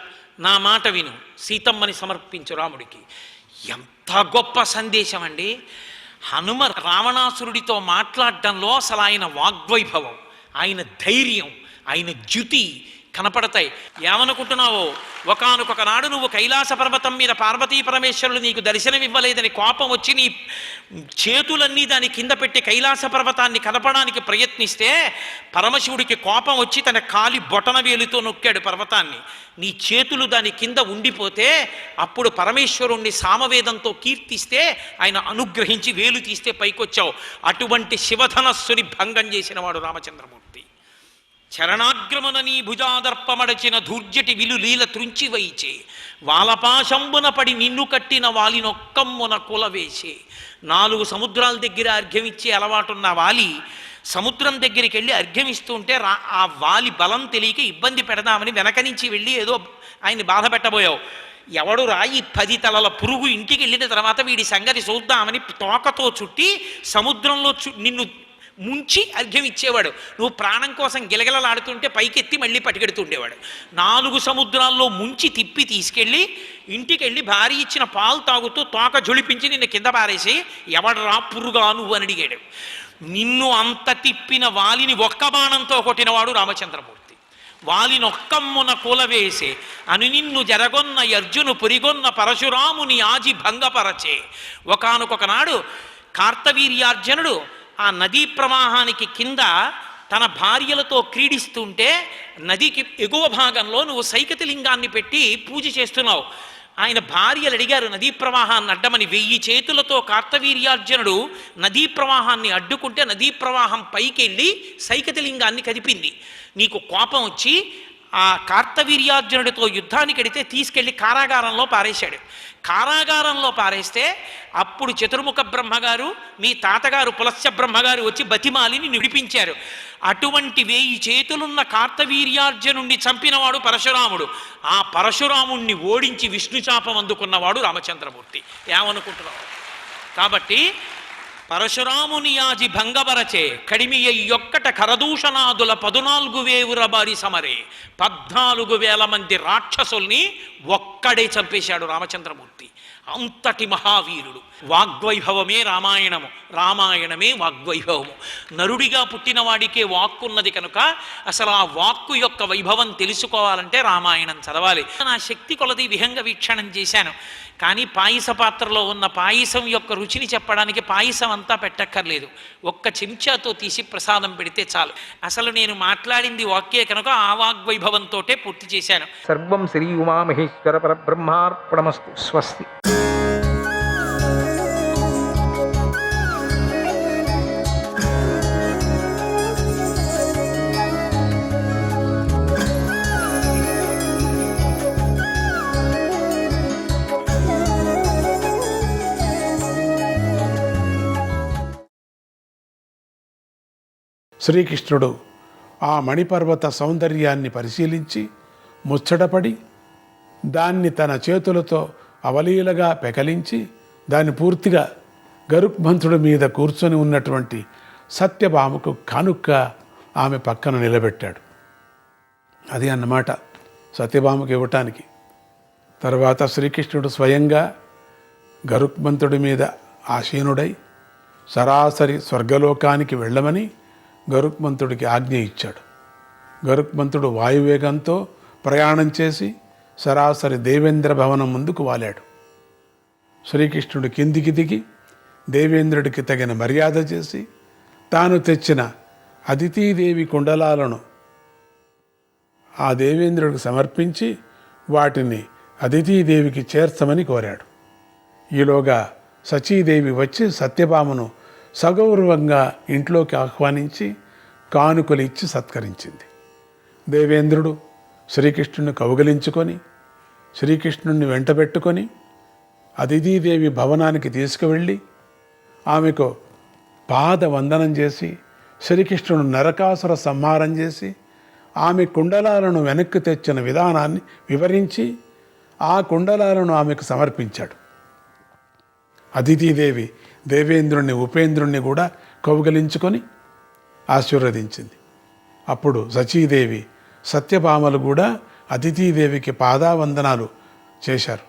నా మాట విను, సీతమ్మని సమర్పించు రాముడికి. ఎంత గొప్ప సందేశం అండి! హనుమ రావణాసురుడితో మాట్లాడడంలో అసలు ఆయన వాగ్వైభవం, ఆయన ధైర్యం, ఆయన జ్యుతి కనపడతాయి. ఏమనుకుంటున్నావో, ఒకానొక నాడు నువ్వు కైలాస పర్వతం మీద పార్వతీ పరమేశ్వరులు నీకు దర్శనమివ్వలేదని కోపం వచ్చి నీ చేతులన్నీ దాని కింద పెట్టి కైలాస పర్వతాన్ని కదపడానికి ప్రయత్నిస్తే పరమశివుడికి కోపం వచ్చి తన కాలి బొటన వేలుతో నొక్కాడు పర్వతాన్ని. నీ చేతులు దాని కింద ఉండిపోతే అప్పుడు పరమేశ్వరుణ్ణి సామవేదంతో కీర్తిస్తే ఆయన అనుగ్రహించి వేలు తీస్తే పైకొచ్చావు. అటువంటి శివధనస్సుని భంగం చేసిన వాడు రామచంద్రమూర్తి. చరణాగ్రమున నీ భుజాదర్పమడచిన ధూర్జటి విలులీల త్రుంచి వైచే వాలపాశంబున పడి నిన్ను కట్టిన వాలినొక్కమ్మున కులవేసే. 4 సముద్రాల దగ్గర అర్ఘ్యమిచ్చే అలవాటున్న వాలి సముద్రం దగ్గరికి వెళ్ళి అర్ఘ్యమిస్తుంటే ఆ వాలి బలం తెలియక ఇబ్బంది పెడదామని వెనక నుంచి వెళ్ళి ఏదో ఆయన్ని బాధ పెట్టబోయావు. ఎవడు రాయి 10 తలల పురుగు ఇంటికి వెళ్ళిన తర్వాత వీడి సంగతి చూద్దామని తోకతో చుట్టి సముద్రంలో నిన్ను ముంచి అర్ఘ్యం ఇచ్చేవాడు. నువ్వు ప్రాణం కోసం గిలగిలలాడుతుంటే పైకెత్తి మళ్ళీ పట్టుకెడుతుండేవాడు. 4 సముద్రాల్లో ముంచి తిప్పి తీసుకెళ్ళి ఇంటికి వెళ్ళి భార్య ఇచ్చిన పాలు తాగుతూ తోక జొలిపించి నిన్ను కింద పారేసి ఎవడరా పురుగా నువ్వు అని అడిగాడు. నిన్ను అంత తిప్పిన వాలిని ఒక్క బాణంతో కొట్టినవాడు రామచంద్రమూర్తి. వాలినొక్కమ్మున కూలవేసే అని నిన్ను జరగొన్న అర్జును పురిగొన్న పరశురాముని ఆజి భంగపరచే. ఒకానొక నాడు కార్తవీర్యార్జునుడు ఆ నదీ ప్రవాహానికి కింద తన భార్యలతో క్రీడిస్తుంటే నదికి ఎగువ భాగంలో నువ్వు సైకతి లింగాన్ని పెట్టి పూజ చేస్తున్నావు. ఆయన భార్యలు అడిగారు నదీ ప్రవాహాన్ని అడ్డమని. 1000 చేతులతో కార్తవీర్యార్జునుడు నదీ ప్రవాహాన్ని అడ్డుకుంటే నదీ ప్రవాహం పైకి వెళ్ళి సైకతి లింగాన్ని కదిపింది. నీకు కోపం వచ్చి ఆ కార్తవీర్యార్జునుడితో యుద్ధానికి వెడితే తీసుకెళ్ళి కారాగారంలో పారేశాడు. కారాగారంలో పారేస్తే అప్పుడు చతుర్ముఖ బ్రహ్మగారు మీ తాతగారు పులస్య బ్రహ్మగారు వచ్చి బతిమాలిని విడిపించారు. అటువంటి 1000 చేతులున్న కార్తవీర్యార్జునుణ్ణి చంపినవాడు పరశురాముడు. ఆ పరశురాముణ్ణి ఓడించి విష్ణుచాపం అందుకున్నవాడు రామచంద్రమూర్తి. ఏమనుకుంటున్నావు? కాబట్టి పరశురాముని యాజి భంగపరచే కడిమియొక్కట కరదూషణాదుల 14,000 బారి సమరే 14,000 మంది రాక్షసుల్ని ఒక్కడే చంపేశాడు రామచంద్రమూర్తి. అంతటి మహావీరుడు. వాగ్వైభవమే రామాయణము, రామాయణమే వాగ్వైభవము. నరుడిగా పుట్టినవాడికే వాక్కున్నది కనుక అసలు ఆ వాక్కు యొక్క వైభవం తెలుసుకోవాలంటే రామాయణం చదవాలి. నా శక్తి కొలది విహంగ వీక్షణం చేశాను. కానీ పాయస పాత్రలో ఉన్న పాయసం యొక్క రుచిని చెప్పడానికి పాయసం అంతా పెట్టక్కర్లేదు, ఒక్క చెంచాతో తీసి ప్రసాదం పెడితే చాలు. అసలు నేను మాట్లాడింది వాక్యే కనుక ఆ వాగ్వైభవంతో పూర్తి చేశాను. సర్వం శ్రీ ఉమామహేశ్వర పరబ్రహ్మార్పణమస్తు. స్వస్తి. శ్రీకృష్ణుడు ఆ మణిపర్వత సౌందర్యాన్ని పరిశీలించి ముచ్చటపడి దాన్ని తన చేతులతో అవలీలగా పెకలించి దాన్ని పూర్తిగా గరుత్మంతుడి మీద కూర్చొని ఉన్నటువంటి సత్యభామకు కానుక ఆమె పక్కన నిలబెట్టాడు. అది అన్నమాట సత్యభామకు ఇవ్వటానికి. తర్వాత శ్రీకృష్ణుడు స్వయంగా గరుత్మంతుడి మీద ఆసీనుడై సరాసరి స్వర్గలోకానికి వెళ్ళమని గరుత్మంతుడికి ఆజ్ఞ ఇచ్చాడు. గరుత్మంతుడు వాయువేగంతో ప్రయాణం చేసి సరాసరి దేవేంద్ర భవనం ముందుకు వాలాడు. శ్రీకృష్ణుడు కిందికి దిగి దేవేంద్రుడికి తగిన మర్యాద చేసి తాను తెచ్చిన అదితీదేవి కుండలాలను ఆ దేవేంద్రుడికి సమర్పించి వాటిని అదితీదేవికి చేర్చమని కోరాడు. ఈలోగా సచీదేవి వచ్చి సత్యభామను సగౌరవంగా ఇంట్లోకి ఆహ్వానించి కానుకలు ఇచ్చి సత్కరించింది. దేవేంద్రుడు శ్రీకృష్ణుని కౌగిలించుకొని శ్రీకృష్ణుణ్ణి వెంటబెట్టుకొని అదితీదేవి భవనానికి తీసుకువెళ్ళి ఆమెకు పాదవందనం చేసి శ్రీకృష్ణుడు నరకాసుర సంహారం చేసి ఆమె కుండలాలను వెనక్కి తెచ్చిన విధానాన్ని వివరించి ఆ కుండలాలను ఆమెకు సమర్పించాడు. అదితీదేవి దేవేంద్రుణ్ణి ఉపేంద్రుణ్ణి కూడా కౌగిలించుకొని ఆశీర్వదించింది. అప్పుడు సచీదేవి సత్యభామలు కూడా అదితీదేవికి పాదావందనాలు చేశారు.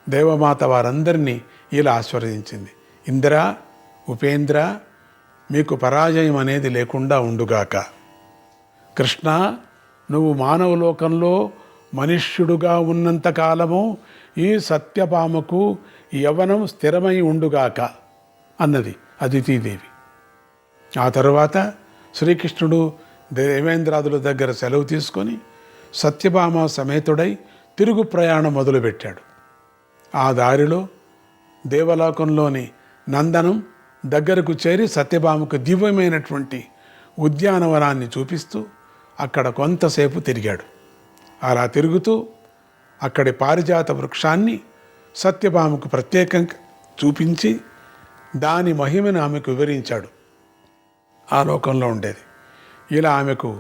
దేవమాత వారందరినీ ఇలా ఆశీర్వదించింది. ఇంద్ర, ఉపేంద్ర, మీకు పరాజయం అనేది లేకుండా ఉండుగాక. కృష్ణ, నువ్వు మానవలోకంలో మనుష్యుడుగా ఉన్నంతకాలము ఈ సత్యభామకు యవ్వనం స్థిరమై ఉండుగాక అన్నది అదితీదేవి. ఆ తరువాత శ్రీకృష్ణుడు దేవేంద్రాదుల దగ్గర సెలవు తీసుకొని సత్యభామ సమేతుడై తిరుగు ప్రయాణం మొదలుపెట్టాడు. ఆ దారిలో దేవలోకంలోని నందనం దగ్గరకు చేరి సత్యభామకు దివ్యమైనటువంటి ఉద్యానవనాన్ని చూపిస్తూ అక్కడ కొంతసేపు తిరిగాడు. అలా తిరుగుతూ అక్కడి పారిజాత వృక్షాన్ని సత్యభామకు ప్రత్యేకంగా చూపించి దాని మహిమను ఆమెకు వివరించాడు. ఆ లోకంలో ఉండేది. ఇలా ఆమెకు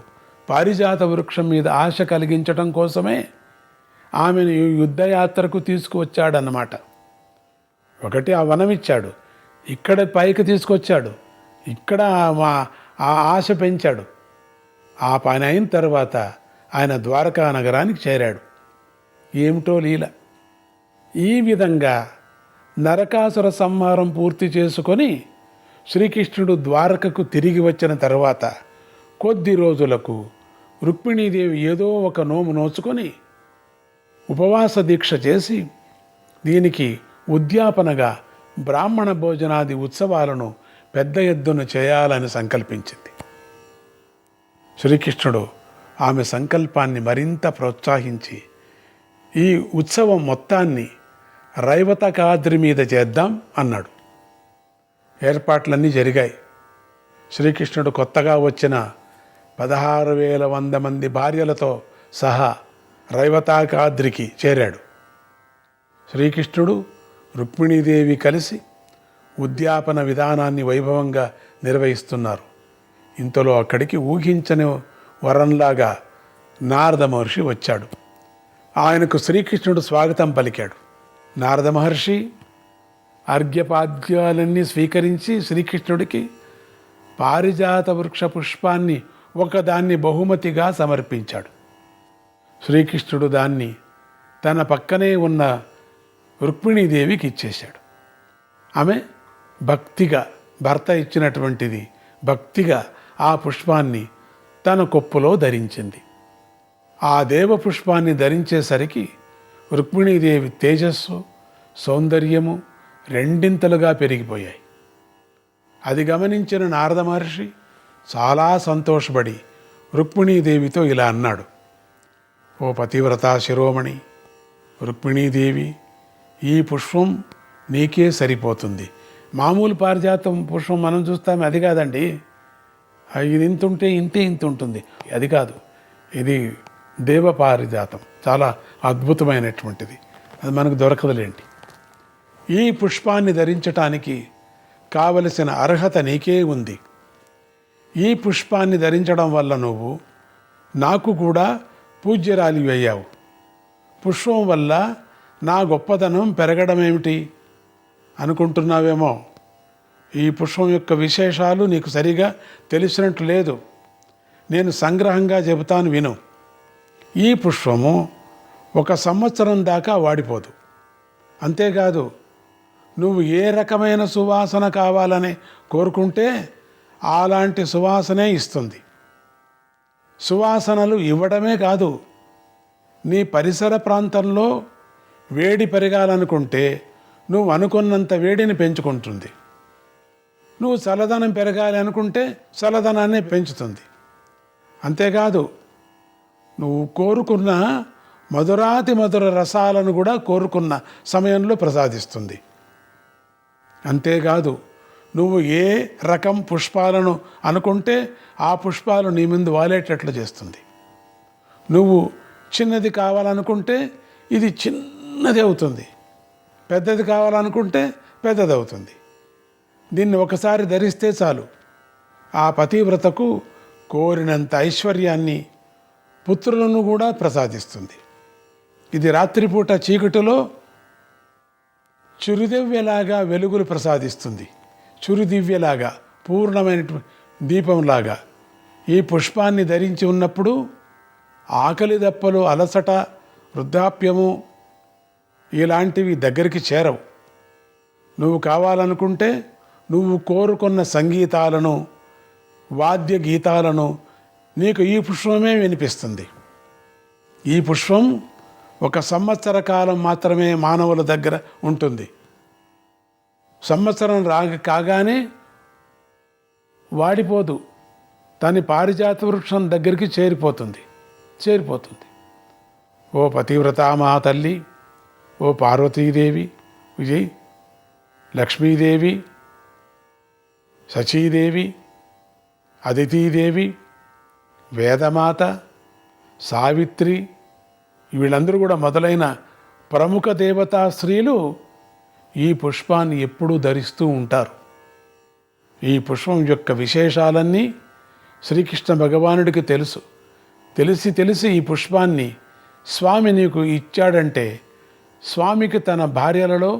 పారిజాత వృక్షం మీద ఆశ కలిగించటం కోసమే ఆమెను యుద్ధయాత్రకు తీసుకువచ్చాడన్నమాట. ఒకటి ఆ వనం ఇచ్చాడు, ఇక్కడ పైకి తీసుకొచ్చాడు, ఇక్కడ ఆ ఆశ పెంచాడు. ఆ పని అయిన తర్వాత ఆయన ద్వారకా నగరానికి చేరాడు. ఏమిటో లీల. ఈ విధంగా నరకాసుర సంహారం పూర్తి చేసుకొని శ్రీకృష్ణుడు ద్వారకకు తిరిగి వచ్చిన తర్వాత కొద్ది రోజులకు రుక్మిణీదేవి ఏదో ఒక నోము నోచుకొని ఉపవాస దీక్ష చేసి దీనికి ఉద్యాపనగా బ్రాహ్మణ భోజనాది ఉత్సవాలను పెద్ద ఎత్తున చేయాలని సంకల్పించింది. శ్రీకృష్ణుడు ఆమె సంకల్పాన్ని మరింత ప్రోత్సహించి ఈ ఉత్సవం మొత్తాన్ని రైవతకాద్రి మీద చేద్దాం అన్నాడు. ఏర్పాట్లన్నీ జరిగాయి. శ్రీకృష్ణుడు కొత్తగా వచ్చిన 16,100 మంది భార్యలతో సహా రైవతాకాద్రికి చేరాడు. శ్రీకృష్ణుడు రుక్మిణీదేవి కలిసి ఉద్యాపన విధానాన్ని వైభవంగా నిర్వహిస్తున్నారు. ఇంతలో అక్కడికి ఊహించని వరంలాగా నారద మహర్షి వచ్చాడు. ఆయనకు శ్రీకృష్ణుడు స్వాగతం పలికాడు. నారద మహర్షి అర్ఘ్యపాద్యాలన్నీ స్వీకరించి శ్రీకృష్ణుడికి పారిజాత వృక్ష పుష్పాన్ని ఒకదాన్ని బహుమతిగా సమర్పించాడు. శ్రీకృష్ణుడు దాన్ని తన పక్కనే ఉన్న రుక్మిణీదేవికి ఇచ్చేశాడు. ఆమె భక్తిగా భర్త ఇచ్చినటువంటిది భక్తిగా ఆ పుష్పాన్ని తన కొప్పులో ధరించింది. ఆ దేవ పుష్పాన్ని ధరించేసరికి రుక్మిణీదేవి తేజస్సు సౌందర్యము రెండింతలుగా పెరిగిపోయాయి. అది గమనించిన నారద మహర్షి చాలా సంతోషపడి రుక్మిణీదేవితో ఇలా అన్నాడు. ఓ పతివ్రత శిరోమణి రుక్మిణీదేవి, ఈ పుష్పం నీకే సరిపోతుంది. మామూలు పారిజాతం పుష్పం మనం చూస్తామే, అది కాదండి. ఇది ఇంత ఉంటే ఇంత ఉంటుంది, అది కాదు. ఇది దేవ పారిజాతం, చాలా అద్భుతమైనటువంటిది. అది మనకు దొరకదులేంటి. ఈ పుష్పాన్ని ధరించటానికి కావలసిన అర్హత నీకే ఉంది. ఈ పుష్పాన్ని ధరించడం వల్ల నువ్వు నాకు కూడా పూజ్యరాలివి అయ్యావు. పుష్పం వల్ల నా గొప్పదనం పెరగడం ఏమిటి అనుకుంటున్నావేమో. ఈ పుష్పం యొక్క విశేషాలు నీకు సరిగా తెలిసినట్టు లేదు. నేను సంగ్రహంగా చెబుతాను విను. ఈ పుష్పము 1 సంవత్సరం దాకా వాడిపోదు. అంతేకాదు, నువ్వు ఏ రకమైన సువాసన కావాలని కోరుకుంటే అలాంటి సువాసనే ఇస్తుంది. సువాసనలు ఇవ్వడమే కాదు, నీ పరిసర ప్రాంతంలో వేడి పెరగాలనుకుంటే నువ్వు అనుకున్నంత వేడిని పెంచుకుంటుంది. నువ్వు చల్లదనం పెరగాలి అనుకుంటే చల్లదనాన్ని పెంచుతుంది. అంతేకాదు, నువ్వు కోరుకున్న మధురాతి మధుర రసాలను కూడా కోరుకున్న సమయంలో ప్రసాదిస్తుంది. అంతేకాదు, నువ్వు ఏ రకం పుష్పాలను అనుకుంటే ఆ పుష్పాలు నీ ముందు వాలేటట్లు చేస్తుంది. నువ్వు చిన్నది కావాలనుకుంటే ఇది చిన్నది అవుతుంది, పెద్దది కావాలనుకుంటే పెద్దది అవుతుంది. దీన్ని ఒకసారి ధరిస్తే చాలు, ఆ పతివ్రతకు కోరినంత ఐశ్వర్యాన్ని, పుత్రులను కూడా ప్రసాదిస్తుంది. ఇది రాత్రిపూట చీకటిలో చురుదివ్యలాగా వెలుగులు ప్రసాదిస్తుంది. చురుదివ్యలాగా, పూర్ణమైన దీపంలాగా. ఈ పుష్పాన్ని ధరించి ఉన్నప్పుడు ఆకలి దప్పలు, అలసట, వృద్ధాప్యము ఇలాంటివి దగ్గరికి చేరవు. నువ్వు కావాలనుకుంటే నువ్వు కోరుకున్న సంగీతాలను, వాద్య గీతాలను నీకు ఈ పుష్పమే వినిపిస్తుంది. ఈ పుష్పం 1 సంవత్సర కాలం మాత్రమే మానవుల దగ్గర ఉంటుంది. సంవత్సరం కాగానే వాడిపోదు, దాని పారిజాత వృక్షం దగ్గరికి చేరిపోతుంది. ఓ పతివ్రతా మహాతల్లి, ఓ పార్వతీదేవి, విజయ్, లక్ష్మీదేవి, శచీదేవి, అదితీదేవి, వేదమాత, సావిత్రి, వీళ్ళందరూ కూడా మొదలైన ప్రముఖ దేవతా స్త్రీలు ఈ పుష్పాన్ని ఎప్పుడూ ధరిస్తూ ఉంటారు. ఈ పుష్పం యొక్క విశేషాలన్నీ శ్రీకృష్ణ భగవానుడికి తెలుసు. తెలిసి ఈ పుష్పాన్ని స్వామి నీకు ఇచ్చాడంటే స్వామికి తన భార్యలలో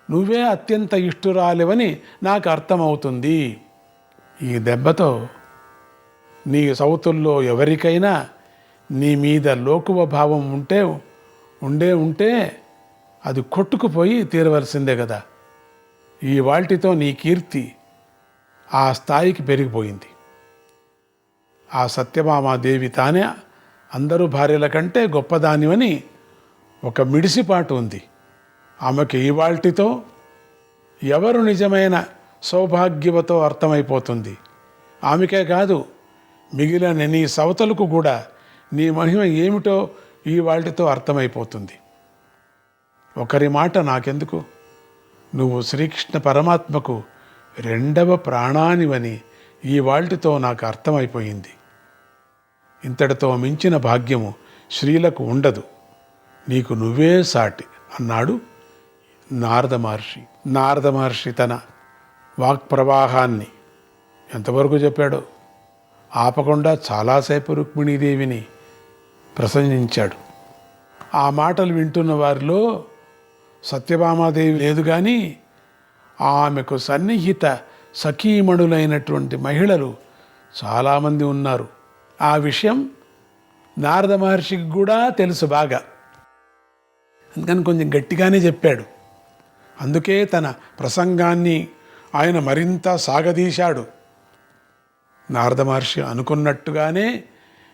నువ్వే అత్యంత ఇష్టురాలివని నాకు అర్థమవుతుంది. ఈ దెబ్బతో నీ సౌతుల్లో ఎవరికైనా నీ మీద లోకువ భావం ఉంటే అది కొట్టుకుపోయి తీరవలసిందే కదా. ఈ వాల్టితో నీ కీర్తి ఆ స్థాయికి పెరిగిపోయింది. ఆ సత్యభామాదేవి తానే అందరూ భార్యల కంటే గొప్పదానివని ఒక మిడిసిపాటు ఉంది ఆమెకి. ఈ వాల్టితో ఎవరు నిజమైన సౌభాగ్యవతో అర్థమైపోతుంది. ఆమెకే కాదు, మిగిలిన నీ సవతలకు కూడా నీ మహిమ ఏమిటో ఈ వాటితో అర్థమైపోతుంది. ఒకరి మాట నాకెందుకు, నువ్వు శ్రీకృష్ణ పరమాత్మకు 2వ ప్రాణానివని ఈ వాటితో నాకు అర్థమైపోయింది. ఇంతటితో మించిన భాగ్యము శ్రీలకు ఉండదు, నీకు నువ్వే సాటి అన్నాడు నారద మహర్షి. నారద మహర్షి తన వాక్ప్రవాహాన్ని ఎంతవరకు చెప్పాడో ఆపకుండా చాలాసేపు రుక్మిణీదేవిని ప్రశంసించాడు. ఆ మాటలు వింటున్న వారిలో సత్యభామాదేవి లేదు, కానీ ఆమెకు సన్నిహిత సఖీమణులైనటువంటి మహిళలు చాలామంది ఉన్నారు. ఆ విషయం నారద మహర్షికి కూడా తెలుసు బాగా, అందుకని కొంచెం గట్టిగానే చెప్పాడు. అందుకే తన ప్రసంగాన్ని ఆయన మరింత సాగదీశాడు. నారద మహర్షి అనుకున్నట్టుగానే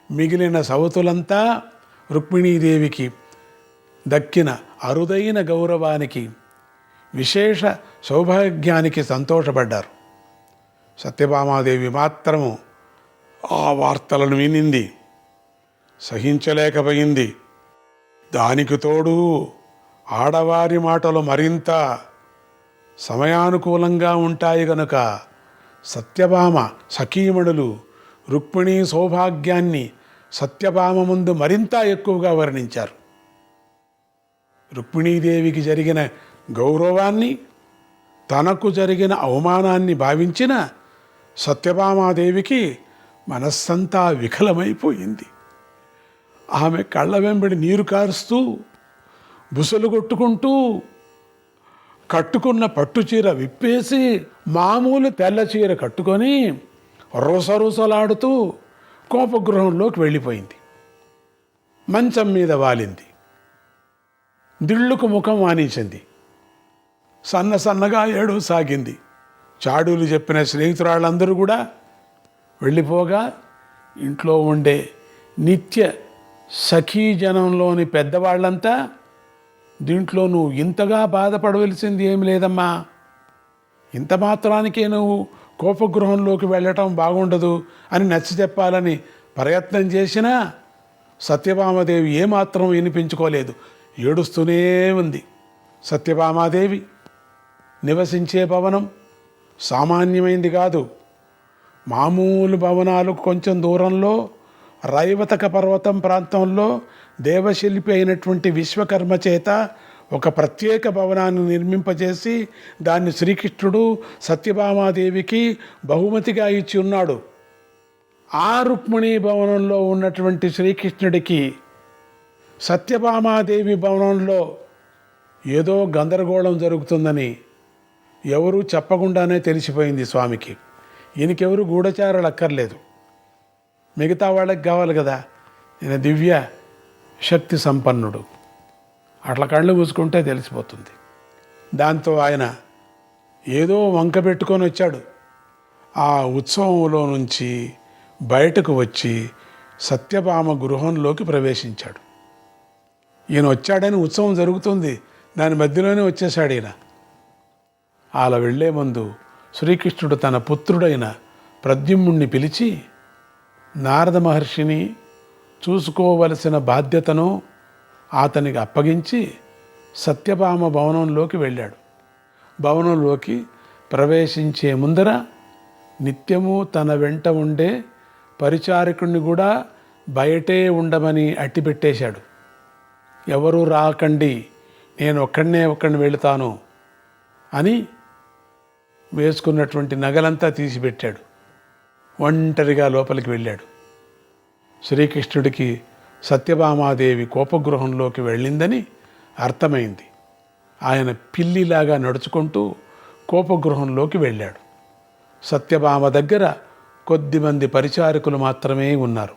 మిగిలిన సవతులంతా రుక్మిణీదేవికి దక్కిన అరుదైన గౌరవానికి, విశేష సౌభాగ్యానికి సంతోషపడ్డారు. సత్యభామాదేవి మాత్రము ఆ వార్తలను వినింది, సహించలేకపోయింది. దానికి తోడు ఆడవారి మాటలు మరింత సమయానుకూలంగా ఉంటాయి గనుక సత్యభామ సఖీమణులు రుక్మిణీ సౌభాగ్యాన్ని సత్యభామ ముందు మరింత ఎక్కువగా వర్ణించారు. రుక్మిణీదేవికి జరిగిన గౌరవాన్ని, తనకు జరిగిన అవమానాన్ని భావించిన సత్యభామాదేవికి మనస్సంతా వికలమైపోయింది. ఆమె కళ్ళ వెంబడి నీరు కారుస్తూ బుసలు కొట్టుకుంటూ కట్టుకున్న పట్టు చీర విప్పేసి మామూలు తెల్ల చీర కట్టుకొని రుసరుసలాడుతూ కోపగృహంలోకి వెళ్ళిపోయింది. మంచం మీద వాలింది. దిళ్ళుకు ముఖం వానించింది. సన్నగా ఏడవసాగింది. చాడులు చెప్పిన స్నేహితురాళ్ళందరూ కూడా వెళ్ళిపోగా ఇంట్లో ఉండే నిత్య సఖీజనంలోని పెద్దవాళ్ళంతా, దీంట్లో నువ్వు ఇంతగా బాధపడవలసింది ఏమి లేదమ్మా, ఇంత మాత్రానికే నువ్వు కోపగృహంలోకి వెళ్ళటం బాగుండదు అని నచ్చ చెప్పాలని ప్రయత్నం చేసినా సత్యభామాదేవి ఏమాత్రం వినిపించుకోలేదు. ఏడుస్తూనే ఉంది. సత్యభామాదేవి నివసించే భవనం సామాన్యమైంది కాదు. మామూలు భవనాలకు కొంచెం దూరంలో రైవతక పర్వతం ప్రాంతంలో దేవశిల్పి అయినటువంటి విశ్వకర్మ చేత ఒక ప్రత్యేక భవనాన్ని నిర్మింపజేసి దాన్ని శ్రీకృష్ణుడు సత్యభామాదేవికి బహుమతిగా ఇచ్చి ఉన్నాడు. ఆ రుక్మిణీ భవనంలో ఉన్నటువంటి శ్రీకృష్ణుడికి సత్యభామాదేవి భవనంలో ఏదో గందరగోళం జరుగుతుందని ఎవరూ చెప్పకుండానే తెలిసిపోయింది స్వామికి. ఈయనకెవరు గూఢచారులు అక్కర్లేదు, మిగతా వాళ్ళకి కావాలి కదా. ఈయన దివ్య శక్తి సంపన్నుడు, అట్లా కళ్ళు మూసుకుంటే తెలిసిపోతుంది. దాంతో ఆయన ఏదో వంక పెట్టుకొని వచ్చాడు. ఆ ఉత్సవంలో నుంచి బయటకు వచ్చి సత్యభామ గృహంలోకి ప్రవేశించాడు. ఈయన వచ్చాడని ఉత్సవం జరుగుతుంది, దాని మధ్యలోనే వచ్చేశాడు ఈయన. అలా వెళ్లే ముందు శ్రీకృష్ణుడు తన పుత్రుడైన ప్రద్యుమ్నుణ్ణి పిలిచి నారద మహర్షిని చూసుకోవలసిన బాధ్యతను అతనికి అప్పగించి సత్యభామ భవనంలోకి వెళ్ళాడు. భవనంలోకి ప్రవేశించే ముందర నిత్యము తన వెంట ఉండే పరిచారకుడిని కూడా బయటే ఉండమని అట్టిపెట్టేశాడు. ఎవరూ రాకండి, నేను ఒక్కడిని వెళుతాను అని వేసుకున్నటువంటి నగలంతా తీసిపెట్టాడు. ఒంటరిగా లోపలికి వెళ్ళాడు. శ్రీకృష్ణుడికి సత్యభామాదేవి కోపగృహంలోకి వెళ్ళిందని అర్థమైంది. ఆయన పిల్లిలాగా నడుచుకుంటూ కోపగృహంలోకి వెళ్ళాడు. సత్యభామ దగ్గర కొద్దిమంది పరిచారకులు మాత్రమే ఉన్నారు.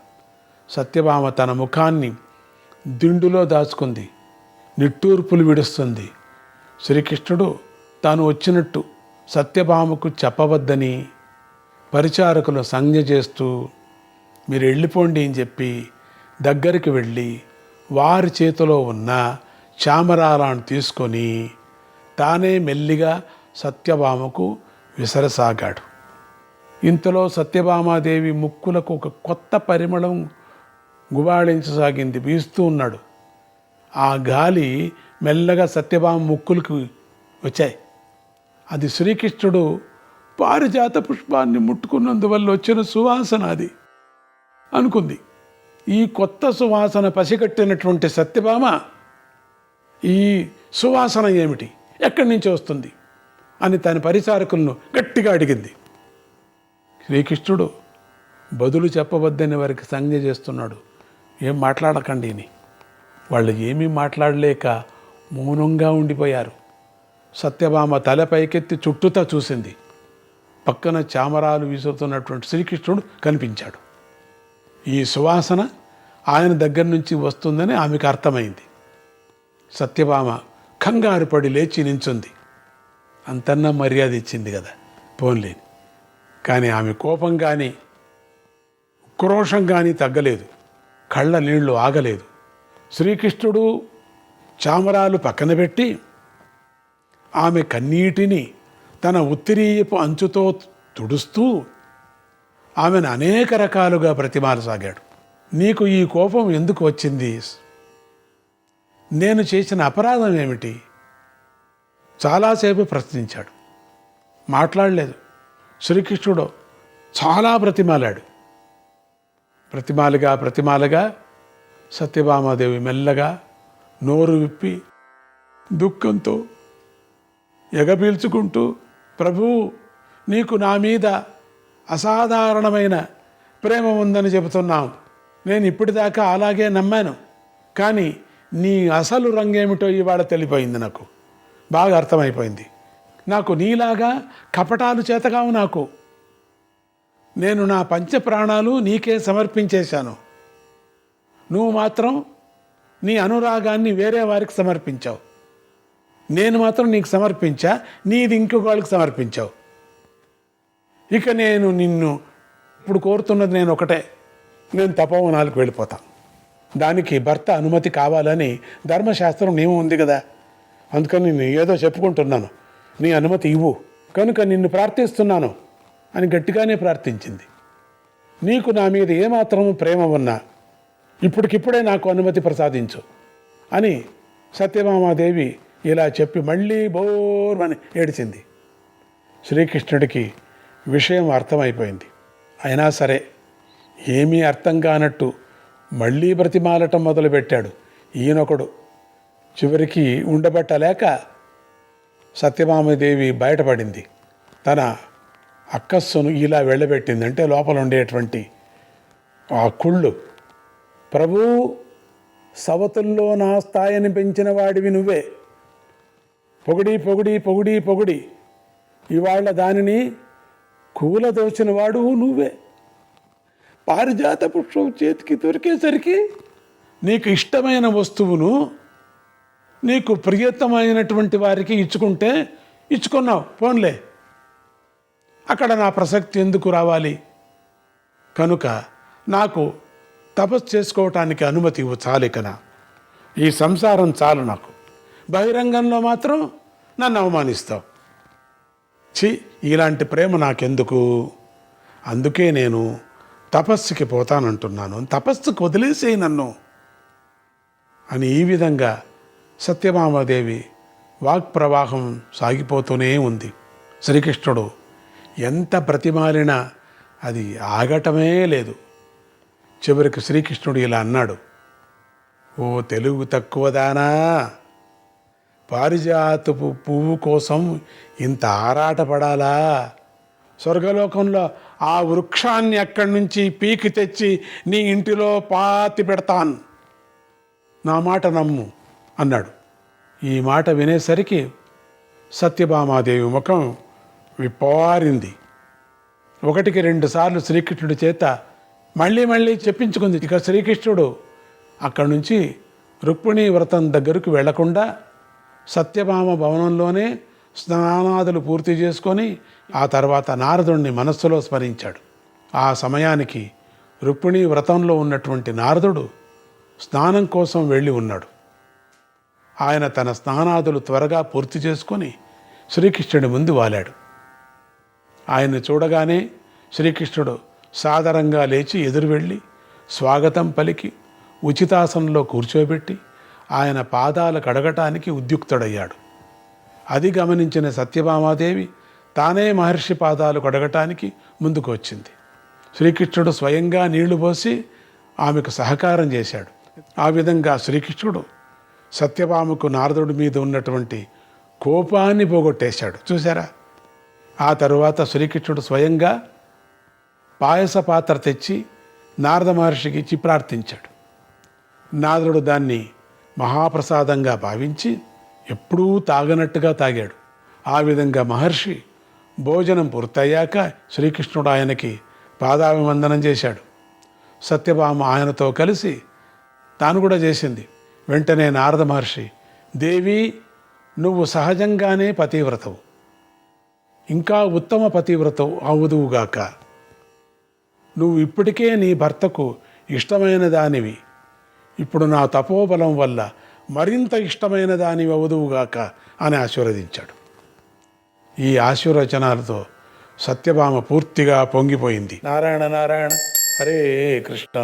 సత్యభామ తన ముఖాన్ని దిండులో దాచుకుంది, నిట్టూర్పులు విడుస్తుంది. శ్రీకృష్ణుడు తాను వచ్చినట్టు సత్యభామకు చెప్పవద్దని పరిచారకులు సంజ్ఞ చేస్తూ మీరు వెళ్ళిపోండి అని చెప్పి దగ్గరికి వెళ్ళి వారి చేతిలో ఉన్న చామరాలను తీసుకొని తానే మెల్లిగా సత్యభామకు విసరసాగాడు. ఇంతలో సత్యభామాదేవి ముక్కులకు ఒక కొత్త పరిమళం గుబాళించసాగింది. వీస్తూ ఉన్నాడు. ఆ గాలి మెల్లగా సత్యభామ ముక్కులకు వచ్చాయి. అది శ్రీకృష్ణుడు పారిజాత పుష్పాన్ని ముట్టుకున్నందువల్ల వచ్చిన సువాసన అది అనుకుంది. ఈ కొత్త సువాసన పసిగట్టినటువంటి సత్యభామ ఈ సువాసన ఏమిటి, ఎక్కడి నుంచి వస్తుంది అని తన పరిచారకులను గట్టిగా అడిగింది. శ్రీకృష్ణుడు బదులు చెప్పవద్దని వారికి సంజ్ఞ చేస్తున్నాడు. ఏం మాట్లాడకండి అని. వాళ్ళు ఏమీ మాట్లాడలేక మౌనంగా ఉండిపోయారు. సత్యభామ తల పైకెత్తి చుట్టూతా చూసింది. పక్కన చామరాలు విసురుతున్నటువంటి శ్రీకృష్ణుడు కనిపించాడు. ఈ సువాసన ఆయన దగ్గర నుంచి వస్తుందని ఆమెకు అర్థమైంది. సత్యభామ కంగారు పడి లేచి నించుంది. అంతన్నా మర్యాద ఇచ్చింది కదా, పోన్లేని. కానీ ఆమె కోపం కానీ క్రోషం కానీ తగ్గలేదు, కళ్ళ నీళ్లు ఆగలేదు. శ్రీకృష్ణుడు చామరాలు పక్కన పెట్టి ఆమె కన్నీటిని తన ఉత్తిరీయపు అంచుతో తుడుస్తూ ఆమెను అనేక రకాలుగా ప్రతిమాలసాగాడు. నీకు ఈ కోపం ఎందుకు వచ్చింది? నేను చేసిన అపరాధం ఏమిటి? చాలాసేపు ప్రశ్నించాడు. మాట్లాడలేదు. శ్రీకృష్ణుడు చాలా బ్రతిమాలాడు. ప్రతిమాలుగా సత్యభామాదేవి మెల్లగా నోరు విప్పి దుఃఖంతో ఎగపీల్చుకుంటూ, ప్రభువు, నీకు నా మీద అసాధారణమైన ప్రేమ ఉందని చెబుతున్నావు. నేను ఇప్పటిదాకా అలాగే నమ్మాను. కానీ నీ అసలు రంగేమిటో ఇవాళ తెలిపోయింది. నాకు బాగా అర్థమైపోయింది. నాకు నీలాగా కపటాలు చేతగావు. నాకు నేను నా పంచ ప్రాణాలు నీకే సమర్పించేశాను. నువ్వు మాత్రం నీ అనురాగాన్ని వేరే వారికి సమర్పించావు. నేను మాత్రం నీకు సమర్పించా, నీది ఇంకొకళ్ళకి సమర్పించావు. ఇక నేను నిన్ను ఇప్పుడు కోరుతున్నది నేను ఒకటే, నేను తపోవనాలకు వెళ్ళిపోతాను. దానికి భర్త అనుమతి కావాలని ధర్మశాస్త్రం నియమం ఉంది కదా. అందుకని నేను ఏదో చెప్పుకుంటున్నాను, నీ అనుమతి ఇవ్వు, కనుక నిన్ను ప్రార్థిస్తున్నాను అని గట్టిగానే ప్రార్థించింది. నీకు నా మీద ఏమాత్రం ప్రేమ ఉన్నా ఇప్పటికిప్పుడే నాకు అనుమతి ప్రసాదించు అని సత్యభామాదేవి ఇలా చెప్పి మళ్ళీ బోర్మని ఏడిచింది. శ్రీకృష్ణుడికి విషయం అర్థమైపోయింది. అయినా సరే ఏమీ అర్థం కానట్టు మళ్ళీ బ్రతిమాలటం మొదలుపెట్టాడు ఈయనొకడు. చివరికి ఉండబట్టలేక సత్యభామాదేవి బయటపడింది. తన అక్కస్సును ఇలా వెళ్ళబెట్టింది. అంటే లోపల ఉండేటువంటి ఆ కుళ్ళు, ప్రభూ, సవతుల్లో నా స్థాయిని పెంచిన వాడివి నువ్వే, పొగిడి పొగిడి పొగిడి పొగిడి ఇవాళ దానిని కూలదోచిన వాడు నువ్వే. పారిజాత పుష్పం చేతికి దొరికేసరికి నీకు ఇష్టమైన వస్తువును నీకు ప్రియతమైనటువంటి వారికి ఇచ్చుకుంటే ఇచ్చుకున్నావు, పోన్లే, అక్కడ నా ప్రసక్తి ఎందుకు రావాలి? కనుక నాకు తపస్సు చేసుకోవటానికి అనుమతి ఇవ్వు, చాలికనా, ఈ సంసారం చాలు నాకు, బహిరంగంలో మాత్రం నన్ను అవమానిస్తావు. ఇలాంటి ప్రేమ నాకెందుకు? అందుకే నేను తపస్సుకి పోతానంటున్నాను, తపస్సుకు వదిలేసేయి నన్ను అని ఈ విధంగా సత్యభామాదేవి వాక్ప్రవాహం సాగిపోతూనే ఉంది. శ్రీకృష్ణుడు ఎంత ప్రతిమాలినా అది ఆగటమే లేదు. చివరికి శ్రీకృష్ణుడు ఇలా అన్నాడు, ఓ తెలుగు తక్కువదానా, పారిజాతపు పువ్వు కోసం ఇంత ఆరాటపడాలా? స్వర్గలోకంలో ఆ వృక్షాన్ని అక్కడి నుంచి పీకి తెచ్చి నీ ఇంటిలో పాతి పెడతాను, నా మాట నమ్ము అన్నాడు. ఈ మాట వినేసరికి సత్యభామాదేవి ముఖం విప్పారింది. 1-2 సార్లు శ్రీకృష్ణుడి చేత మళ్ళీ మళ్ళీ చెప్పించుకుంది. ఇక శ్రీకృష్ణుడు అక్కడి నుంచి రుక్మిణీ వ్రతం దగ్గరకు వెళ్లకుండా సత్యభామ భవనంలోనే స్నానాదులు పూర్తి చేసుకొని ఆ తర్వాత నారదుడిని మనస్సులో స్మరించాడు. ఆ సమయానికి రుక్మిణీ వ్రతంలో ఉన్నటువంటి నారదుడు స్నానం కోసం వెళ్ళి ఉన్నాడు. ఆయన తన స్నానాదులు త్వరగా పూర్తి చేసుకొని శ్రీకృష్ణుడి ముందు వాలాడు. ఆయన్ని చూడగానే శ్రీకృష్ణుడు సాదరంగా లేచి ఎదురు వెళ్ళి స్వాగతం పలికి ఉచితాసనంలో కూర్చోబెట్టి ఆయన పాదాలు కడగటానికి ఉద్యుక్తుడయ్యాడు. అది గమనించిన సత్యభామాదేవి తానే మహర్షి పాదాలు కడగటానికి ముందుకు వచ్చింది. శ్రీకృష్ణుడు స్వయంగా నీళ్లు పోసి ఆమెకు సహకారం చేశాడు. ఆ విధంగా శ్రీకృష్ణుడు సత్యభామకు నారదుడి మీద ఉన్నటువంటి కోపాన్ని పోగొట్టేశాడు. చూసారా? ఆ తరువాత శ్రీకృష్ణుడు స్వయంగా పాయస పాత్ర తెచ్చి నారద మహర్షికి ఇచ్చి ప్రార్థించాడు. నారదుడు దాన్ని మహాప్రసాదంగా భావించి ఎప్పుడూ తాగనట్టుగా తాగాడు. ఆ విధంగా మహర్షి భోజనం పూర్తయ్యాక శ్రీకృష్ణుడు ఆయనకి పాదాభివందనం చేశాడు. సత్యభామ ఆయనతో కలిసి తాను కూడా చేసింది. వెంటనే నారద మహర్షి, దేవి, నువ్వు సహజంగానే పతివ్రతవు, ఇంకా ఉత్తమ పతివ్రతవు అవుదువుగాక. నువ్వు ఇప్పటికే నీ భర్తకు ఇష్టమైన దానివి, ఇప్పుడు నా తపోబలం వల్ల మరింత ఇష్టమైన దానివి అవుదువుగాక అని ఆశీర్వదించాడు. ఈ ఆశీర్వచనాలతో సత్యభామ పూర్తిగా పొంగిపోయింది. నారాయణ నారాయణ, హరే కృష్ణ.